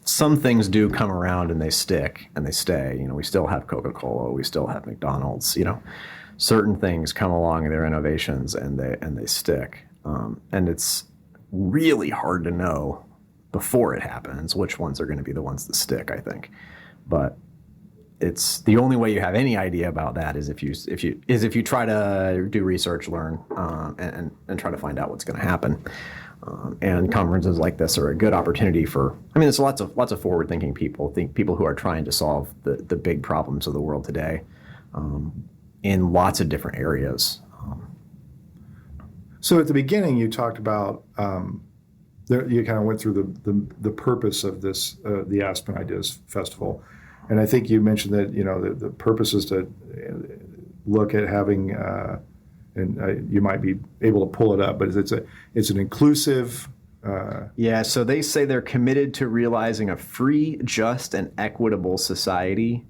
some things do come around and they stick and they stay. You know, we still have Coca-Cola, we still have McDonald's. You know, certain things come along and they're innovations and they stick. And it's really hard to know before it happens which ones are going to be the ones that stick, I think. But it's the only way you have any idea about that is if you try to do research, learn, and try to find out what's going to happen. And conferences like this are a good opportunity for. I mean, there's lots of forward-thinking people who are trying to solve the big problems of the world today, in lots of different areas. So at the beginning, you talked about you kind of went through the purpose of this the Aspen Ideas Festival, and I think you mentioned that the purpose is to look at having. And you might be able to pull it up, but it's an inclusive. Yeah, so they say they're committed to realizing a free, just, and equitable society.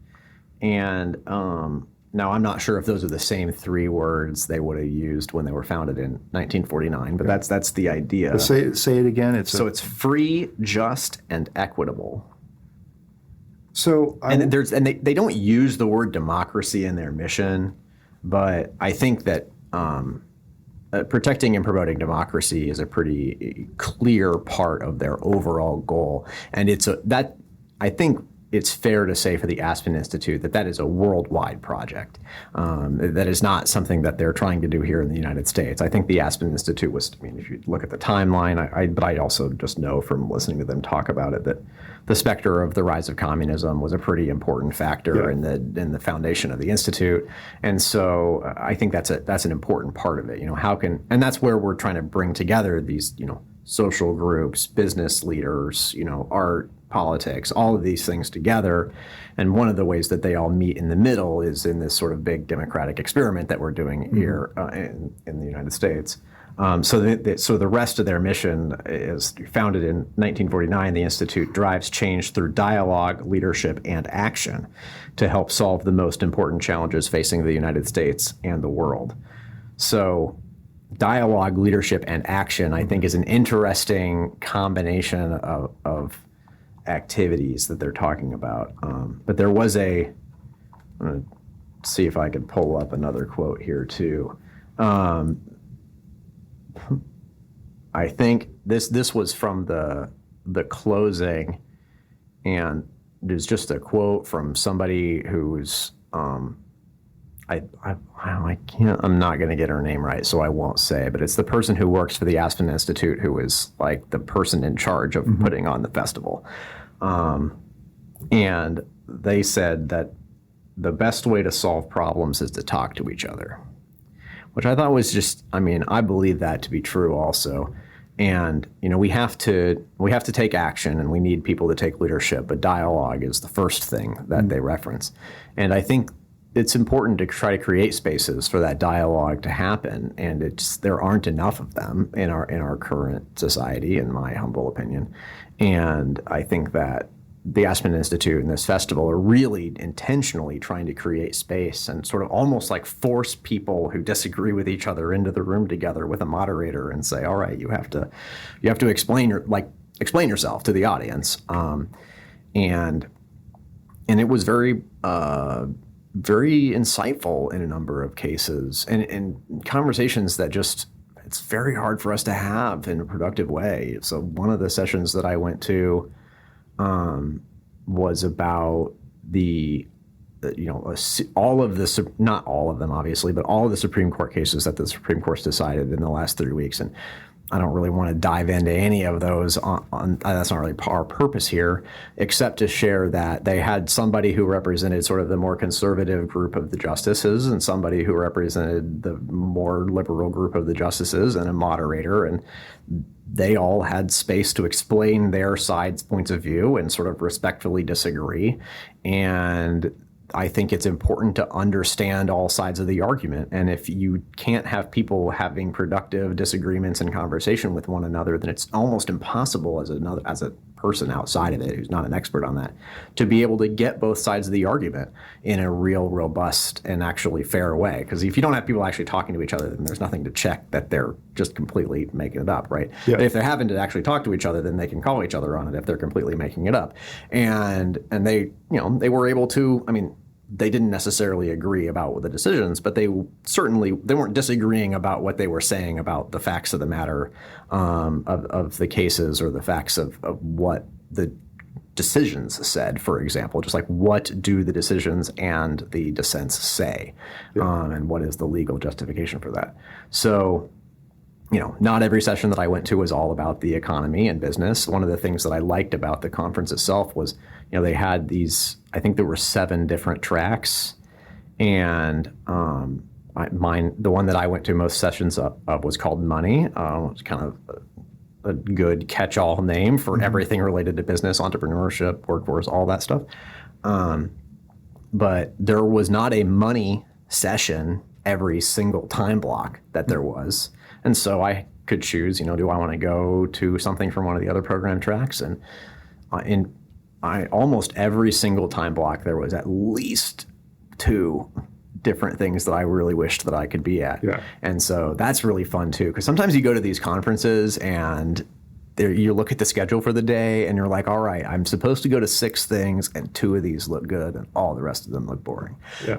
And now I'm not sure if those are the same three words they would have used when they were founded in 1949, but that's the idea. But say it again. It's free, just, and equitable. So they don't use the word democracy in their mission, but I think that. Protecting and promoting democracy is a pretty clear part of their overall goal, and I think it's fair to say for the Aspen Institute that is a worldwide project. That is not something that they're trying to do here in the United States. I think the Aspen Institute was. I mean, if you look at the timeline, but I also just know from listening to them talk about it that the specter of the rise of communism was a pretty important factor in the foundation of the Institute, and so I think that's an important part of it. And that's where we're trying to bring together these social groups, business leaders, art, politics, all of these things together. And one of the ways that they all meet in the middle is in this sort of big democratic experiment that we're doing here in the United States. So the rest of their mission is founded in 1949. The Institute drives change through dialogue, leadership, and action to help solve the most important challenges facing the United States and the world. So dialogue, leadership, and action, I think, is an interesting combination of activities that they're talking about. But there was I'm going to see if I could pull up another quote here too. I think this was from the closing, and there's just a quote from somebody who's I can't. I'm not going to get her name right, so I won't say. But it's the person who works for the Aspen Institute, who is like the person in charge of putting on the festival. And they said that the best way to solve problems is to talk to each other, which I thought was just. I mean, I believe that to be true also. And we have to take action, and we need people to take leadership. But dialogue is the first thing that they reference, and I think. It's important to try to create spaces for that dialogue to happen, and there aren't enough of them in our current society, in my humble opinion. And I think that the Aspen Institute and this festival are really intentionally trying to create space and sort of almost like force people who disagree with each other into the room together with a moderator and say, "All right, you have to explain yourself to the audience." And it was very insightful in a number of cases, and conversations that it's very hard for us to have in a productive way. So one of the sessions that I went to was about all of the, not all of them obviously, but all of the Supreme Court cases that the Supreme Court's decided in the last 3 weeks. And I don't really want to dive into any of those. That's not really our purpose here, except to share that they had somebody who represented sort of the more conservative group of the justices, and somebody who represented the more liberal group of the justices, and a moderator, and they all had space to explain their side's points of view and sort of respectfully disagree. And I think it's important to understand all sides of the argument. And if you can't have people having productive disagreements and conversation with one another, then it's almost impossible as a person outside of it who's not an expert on that to be able to get both sides of the argument in a real robust and actually fair way. Because if you don't have people actually talking to each other, then there's nothing to check that they're just completely making it up, right? Yeah. But if they're having to actually talk to each other, then they can call each other on it if they're completely making it up. And they, they were able to, they didn't necessarily agree about the decisions, but they weren't disagreeing about what they were saying about the facts of the matter, of the cases, or the facts of what the decisions said, for example. Just like, what do the decisions and the dissents say? Yeah. And what is the legal justification for that? So, not every session that I went to was all about the economy and business. One of the things that I liked about the conference itself was, they had these, I think there were 7 different tracks. And the one that I went to most sessions of was called Money. It's kind of a good catch-all name for everything related to business, entrepreneurship, workforce, all that stuff. But there was not a money session every single time block that there was. And so I could choose, do I want to go to something from one of the other program tracks? And in almost every single time block, there was at least 2 different things that I really wished that I could be at. Yeah. And so that's really fun too, because sometimes you go to these conferences and you look at the schedule for the day and you're like, all right, I'm supposed to go to 6 things and 2 of these look good and all the rest of them look boring. Yeah.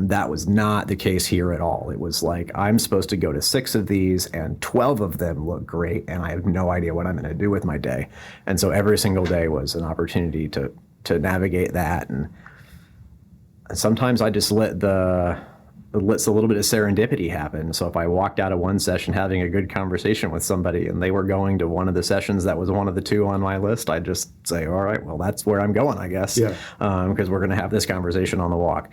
That was not the case here at all. It was like, I'm supposed to go to 6 of these and 12 of them look great and I have no idea what I'm going to do with my day. And so every single day was an opportunity to navigate that. And sometimes I just lets a little bit of serendipity happen. So if I walked out of one session having a good conversation with somebody and they were going to one of the sessions that was one of the 2 on my list, I'd just say, all right, well, that's where I'm going, I guess. Yeah. Because we're going to have this conversation on the walk.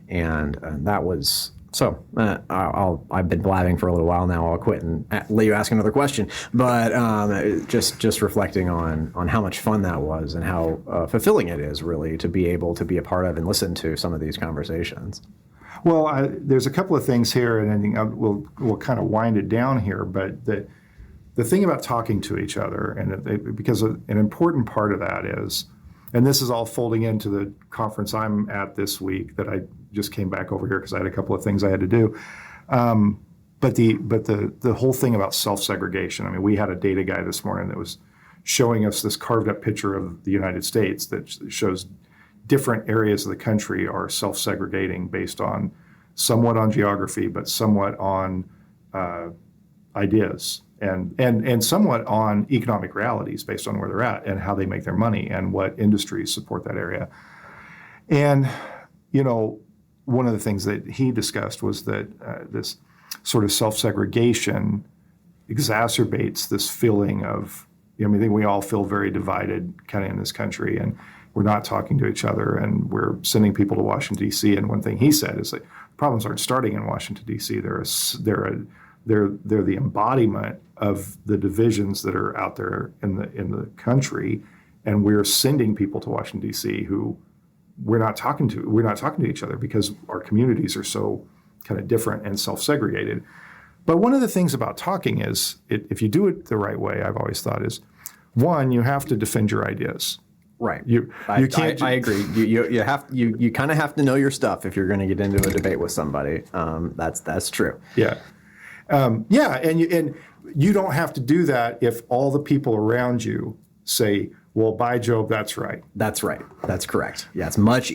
And that was, so I've been blabbing for a little while now. I'll quit and let you ask another question. But just reflecting on how much fun that was and how fulfilling it is really to be able to be a part of and listen to some of these conversations. Well, there's a couple of things here, and I think we'll kind of wind it down here. But the thing about talking to each other, and because an important part of that is, and this is all folding into the conference I'm at this week that I just came back over here because I had a couple of things I had to do. But the whole thing about self-segregation. We had a data guy this morning that was showing us this carved up picture of the United States that shows different areas of the country are self-segregating based on somewhat on geography, but somewhat on ideas and somewhat on economic realities based on where they're at and how they make their money and what industries support that area. And, one of the things that he discussed was that this sort of self-segregation exacerbates this feeling of, I think we all feel very divided kind of in this country, and we're not talking to each other, and we're sending people to Washington, D.C. And one thing he said is that problems aren't starting in Washington, D.C. They're the embodiment of the divisions that are out there in the country, and we're sending people to Washington, D.C. who we're not talking to each other because our communities are so kind of different and self-segregated. But one of the things about talking is, if you do it the right way, I've always thought is, one, you have to defend your ideas. Right. You can't. I agree. You kind of have to know your stuff if you're going to get into a debate with somebody. That's true. Yeah. And you don't have to do that if all the people around you say, well, by Job, that's right. That's right. That's correct. Yeah, it's much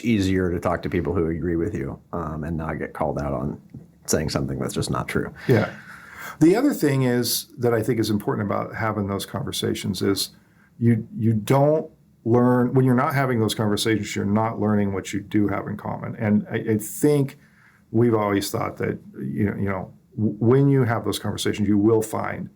easier to talk to people who agree with you and not get called out on saying something that's just not true. Yeah. The other thing is that I think is important about having those conversations is you don't learn, when you're not having those conversations, you're not learning what you do have in common. And I think we've always thought that, when you have those conversations, you will find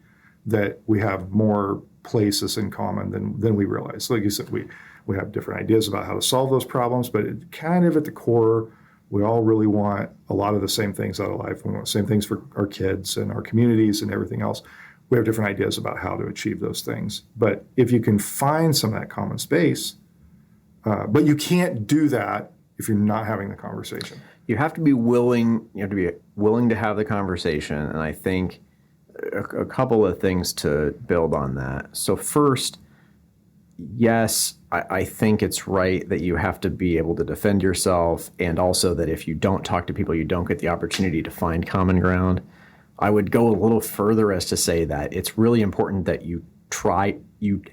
that we have more places in common than we realize. Like you said, we have different ideas about how to solve those problems, but it kind of at the core, we all really want a lot of the same things out of life. We want the same things for our kids and our communities and everything else. We have different ideas about how to achieve those things. But if you can find some of that common space, but you can't do that if you're not having the conversation. You have to be willing. You have to be willing to have the conversation, and I think a couple of things to build on that. So first, yes, I think it's right that you have to be able to defend yourself, and also that if you don't talk to people, you don't get the opportunity to find common ground. I would go a little further as to say that it's really important that you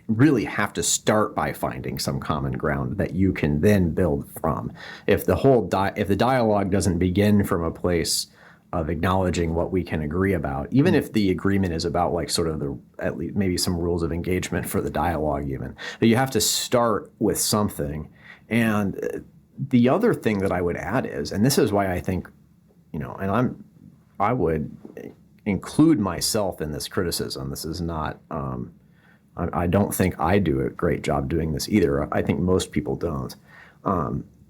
really have to start by finding some common ground that you can then build from. If the dialogue doesn't begin from a place of acknowledging what we can agree about, even if the agreement is about like sort of at least maybe some rules of engagement for the dialogue even, but you have to start with something. And the other thing that I would add is, and this is why I think, and I would include myself in this criticism. This is not, I don't think I do a great job doing this either. I think most people don't.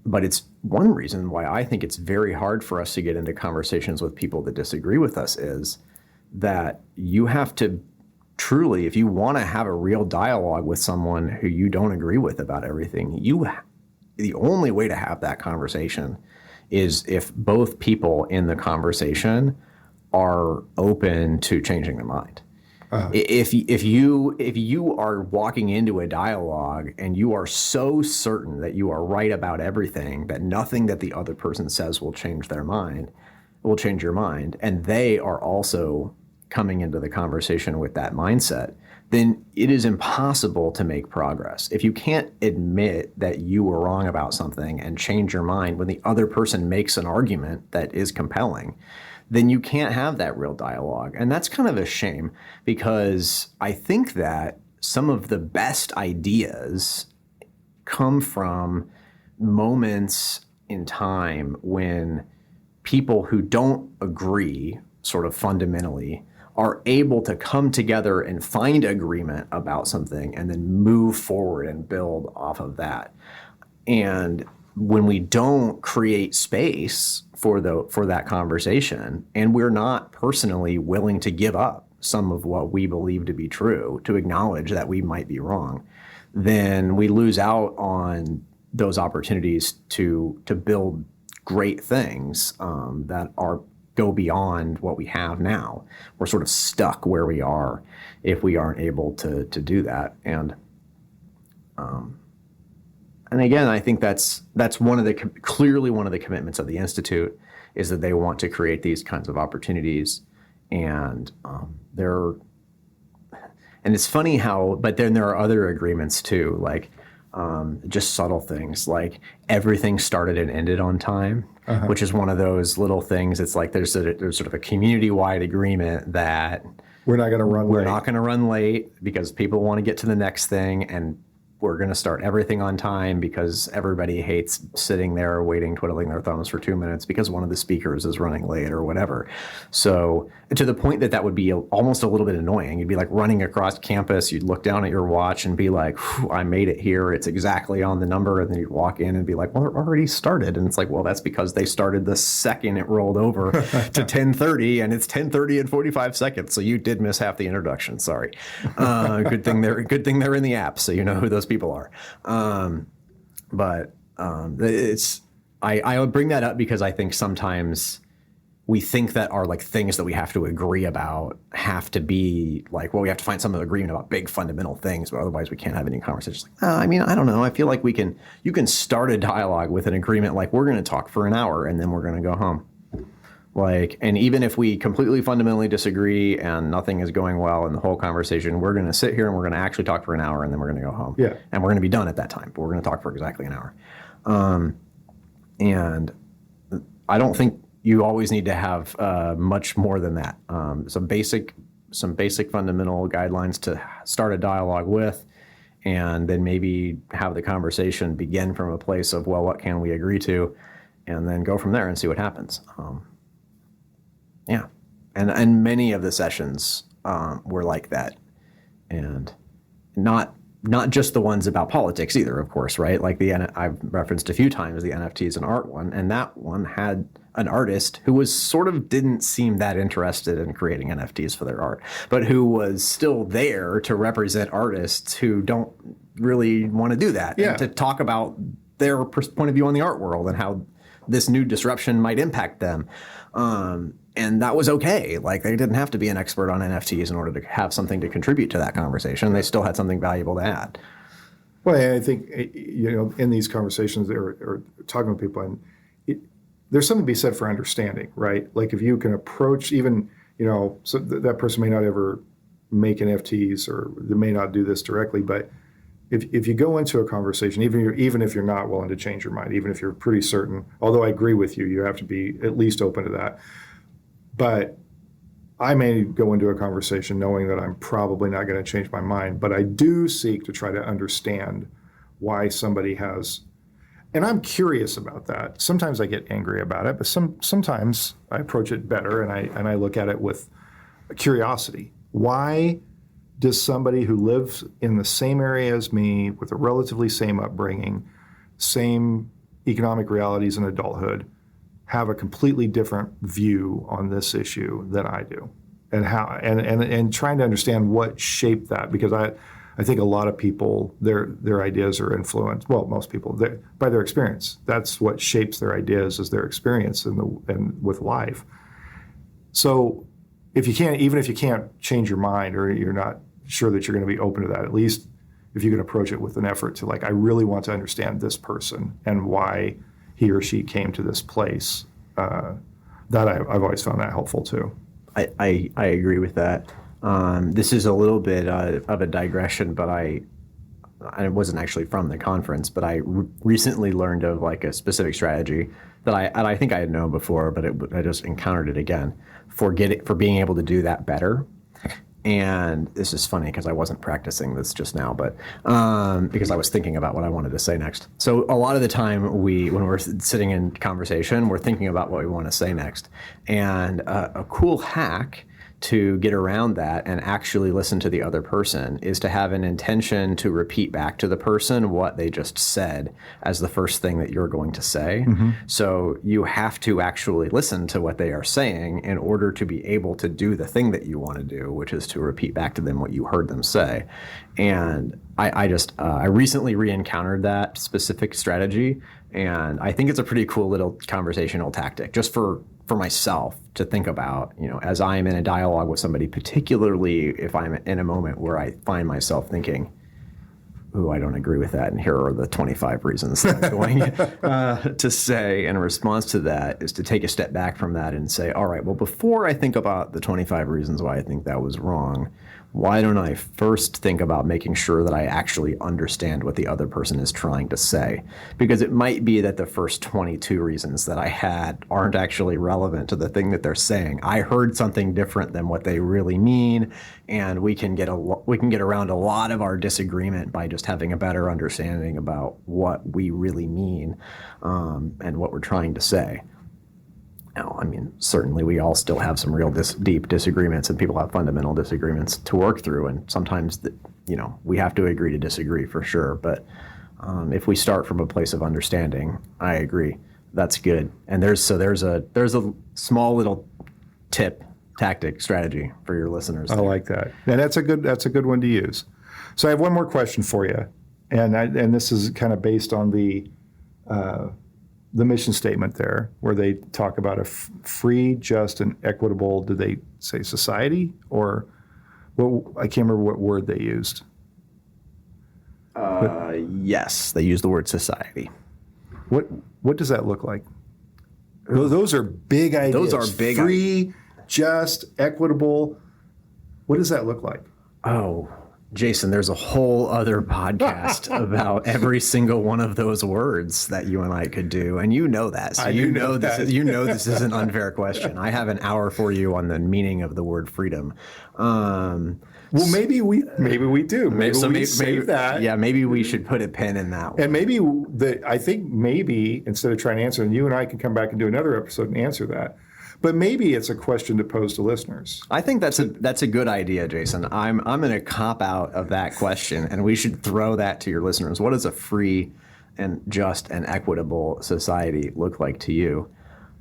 But it's one reason why I think it's very hard for us to get into conversations with people that disagree with us is that you have to truly, if you want to have a real dialogue with someone who you don't agree with about everything, the only way to have that conversation is if both people in the conversation are open to changing their mind. If you are walking into a dialogue and you are so certain that you are right about everything, that nothing that the other person says will change your mind, and they are also coming into the conversation with that mindset, then it is impossible to make progress. If you can't admit that you were wrong about something and change your mind when the other person makes an argument that is compelling, then you can't have that real dialogue. And that's kind of a shame, because I think that some of the best ideas come from moments in time when people who don't agree sort of fundamentally are able to come together and find agreement about something and then move forward and build off of that. And when we don't create space for that conversation, and we're not personally willing to give up some of what we believe to be true, to acknowledge that we might be wrong, then we lose out on those opportunities to build great things that go beyond what we have now. We're sort of stuck where we are if we aren't able to do that. And again, I think that's clearly one of the commitments of the Institute, is that they want to create these kinds of opportunities. And it's funny but then there are other agreements too, like just subtle things, like everything started and ended on time, which is one of those little things. It's like there's sort of a community-wide agreement that we're not going to run late because people want to get to the next thing, and we're going to start everything on time because everybody hates sitting there waiting, twiddling their thumbs for 2 minutes because one of the speakers is running late or whatever. So to the point that would be almost a little bit annoying. You'd be like running across campus. You'd look down at your watch and be like, I made it here. It's exactly on the number. And then you'd walk in and be like, well, it already started. And it's like, well, that's because they started the second it rolled over to 10:30, and it's 10:30 and 45 seconds. So you did miss half the introduction. Sorry. Good thing they're in the app, so you know who those people are. I would bring that up because I think sometimes we think that our like things that we have to agree about have to be like, well, we have to find some agreement about big fundamental things, but otherwise we can't have any conversations. Like, I mean, I don't know. I feel like you can start a dialogue with an agreement like we're going to talk for an hour and then we're going to go home. Like, and even if we completely fundamentally disagree and nothing is going well in the whole conversation, we're going to sit here and we're going to actually talk for an hour and then we're going to go home. Yeah. And we're going to be done at that time, but we're going to talk for exactly an hour. And I don't think you always need to have much more than that. Some basic fundamental guidelines to start a dialogue with, and then maybe have the conversation begin from a place of, well, what can we agree to, and then go from there and see what happens. Yeah, and many of the sessions were like that, and not just the ones about politics either, of course, right? Like I've referenced a few times the NFTs and art one, and that one had an artist who was sort of didn't seem that interested in creating NFTs for their art, but who was still there to represent artists who don't really want to do that, and to talk about their point of view on the art world and how this new disruption might impact them. And that was okay. Like, they didn't have to be an expert on NFTs in order to have something to contribute to that conversation. They still had something valuable to add. Well, I think, in these conversations or talking with people, and there's something to be said for understanding, right? Like, if you can approach even, so that person may not ever make NFTs, or they may not do this directly, but if you go into a conversation, even if you're not willing to change your mind, even if you're pretty certain, although I agree with you, you have to be at least open to that. But I may go into a conversation knowing that I'm probably not going to change my mind, but I do seek to try to understand why somebody has, and I'm curious about that. Sometimes I get angry about it, but sometimes I approach it better, and I look at it with curiosity. Why does somebody who lives in the same area as me, with a relatively same upbringing, same economic realities in adulthood, have a completely different view on this issue than I do, and how, and trying to understand what shaped that? Because I think a lot of people, their ideas are influenced. Well, most people, by their experience. That's what shapes their ideas, is their experience and with life. So, even if you can't change your mind, or you're not sure that you're going to be open to that, at least if you can approach it with an effort to, like, I really want to understand this person and why he or she came to this place. That I've always found that helpful too. I agree with that. This is a little bit of a digression, but I wasn't actually from the conference, but I recently learned of, like, a specific strategy that I think I had known before, but I just encountered it again for being able to do that better. And this is funny because I wasn't practicing this just now, but because I was thinking about what I wanted to say next. So a lot of the time when we're sitting in conversation, we're thinking about what we want to say next. And a cool hack to get around that and actually listen to the other person is to have an intention to repeat back to the person what they just said as the first thing that you're going to say. Mm-hmm. So you have to actually listen to what they are saying in order to be able to do the thing that you want to do, which is to repeat back to them what you heard them say. And I recently re-encountered that specific strategy, and I think it's a pretty cool little conversational tactic just for myself to think about, as I'm in a dialogue with somebody, particularly if I'm in a moment where I find myself thinking, ooh, I don't agree with that, and here are the 25 reasons that I'm going to say in response to that, is to take a step back from that and say, all right, well, before I think about the 25 reasons why I think that was wrong, why don't I first think about making sure that I actually understand what the other person is trying to say? Because it might be that the first 22 reasons that I had aren't actually relevant to the thing that they're saying. I heard something different than what they really mean, and we can get around a lot of our disagreement by just having a better understanding about what we really mean and what we're trying to say. Now, I mean, certainly we all still have some real deep disagreements, and people have fundamental disagreements to work through. And sometimes, we have to agree to disagree for sure. But if we start from a place of understanding, I agree. That's good. And there's a small little tactic, strategy for your listeners. I like that, and that's a good one to use. So I have one more question for you, and this is kind of based on the mission statement there, where they talk about a free, just, and equitable, did they say society? Or, well, I can't remember what word they used. Yes, they use the word society. What does that look like? Those are big ideas. Those are big. Free, just, equitable. What does that look like? Oh, Jason, there's a whole other podcast about every single one of those words that you and I could do, and you know that. So this is an unfair question. I have an hour for you on the meaning of the word freedom. Well, maybe we do. Maybe save that. Yeah, maybe we should put a pin in that one. And I think maybe instead of trying to answer, and you and I can come back and do another episode and answer that. But maybe it's a question to pose to listeners. I think that's a good idea, Jason. I'm going to cop out of that question, and we should throw that to your listeners. What does a free and just and equitable society look like to you?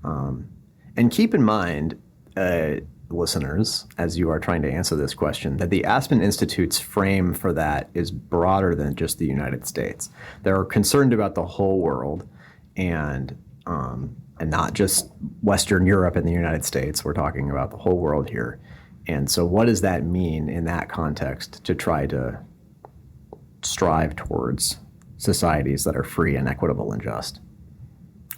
And keep in mind, listeners, as you are trying to answer this question, that the Aspen Institute's frame for that is broader than just the United States. They're concerned about the whole world, and not just Western Europe and the United States. We're talking about the whole world here. And so what does that mean in that context to try to strive towards societies that are free and equitable and just?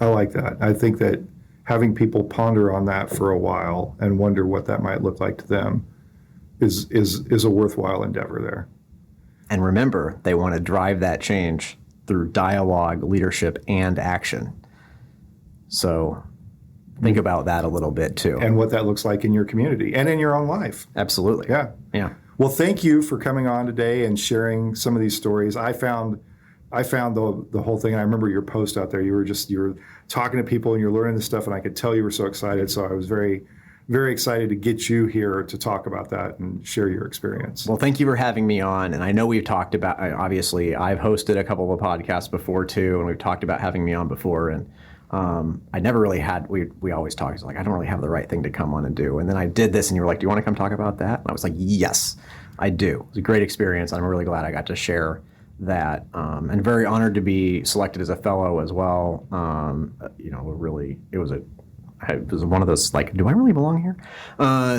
I like that. I think that having people ponder on that for a while and wonder what that might look like to them is a worthwhile endeavor there. And remember, they want to drive that change through dialogue, leadership, and action. So think about that a little bit too. And what that looks like in your community and in your own life. Absolutely. Yeah. Yeah. Well, thank you for coming on today and sharing some of these stories. I found the whole thing. I remember your post out there. You were talking to people and you're learning this stuff, and I could tell you were so excited. So I was very, very excited to get you here to talk about that and share your experience. Well, thank you for having me on. And I know we've talked about, obviously, I've hosted a couple of podcasts before too, and we've talked about having me on before. And I never really had, we always talk, it's like, I don't really have the right thing to come on and do. And then I did this and you were like, do you want to come talk about that? And I was like, yes, I do. It was a great experience. I'm really glad I got to share that, and very honored to be selected as a fellow as well. It was one of those, like, do I really belong here?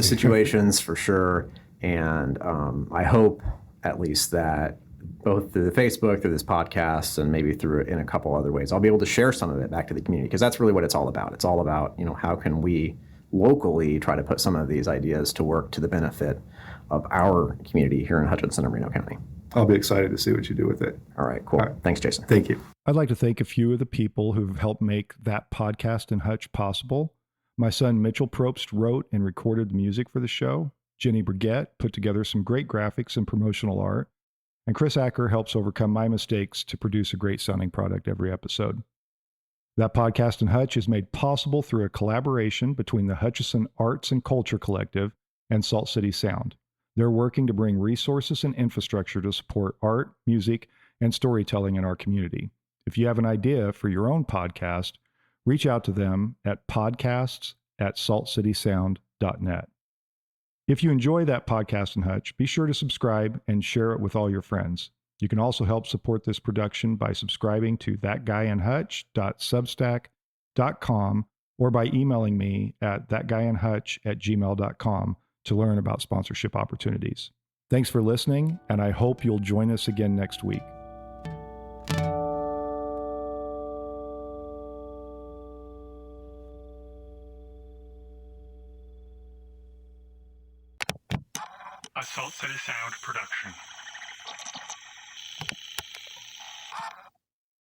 Situations for sure. And I hope at least that both through the Facebook, through this podcast, and maybe through it in a couple other ways, I'll be able to share some of it back to the community, because that's really what it's all about. It's all about, how can we locally try to put some of these ideas to work to the benefit of our community here in Hutchinson and Reno County. I'll be excited to see what you do with it. All right, cool. All right. Thanks, Jason. Thank you. I'd like to thank a few of the people who've helped make that podcast and Hutch possible. My son Mitchell Probst wrote and recorded the music for the show. Jenny Brigette put together some great graphics and promotional art. And Chris Acker helps overcome my mistakes to produce a great sounding product every episode. That podcast and Hutch is made possible through a collaboration between the Hutchinson Arts and Culture Collective and Salt City Sound. They're working to bring resources and infrastructure to support art, music, and storytelling in our community. If you have an idea for your own podcast, reach out to them at podcasts@saltcitysound.net. If you enjoy that podcast and Hutch, be sure to subscribe and share it with all your friends. You can also help support this production by subscribing to thatguyandhutch.substack.com or by emailing me at thatguyandhutch@gmail.com to learn about sponsorship opportunities. Thanks for listening, and I hope you'll join us again next week. A Salt City Sound production.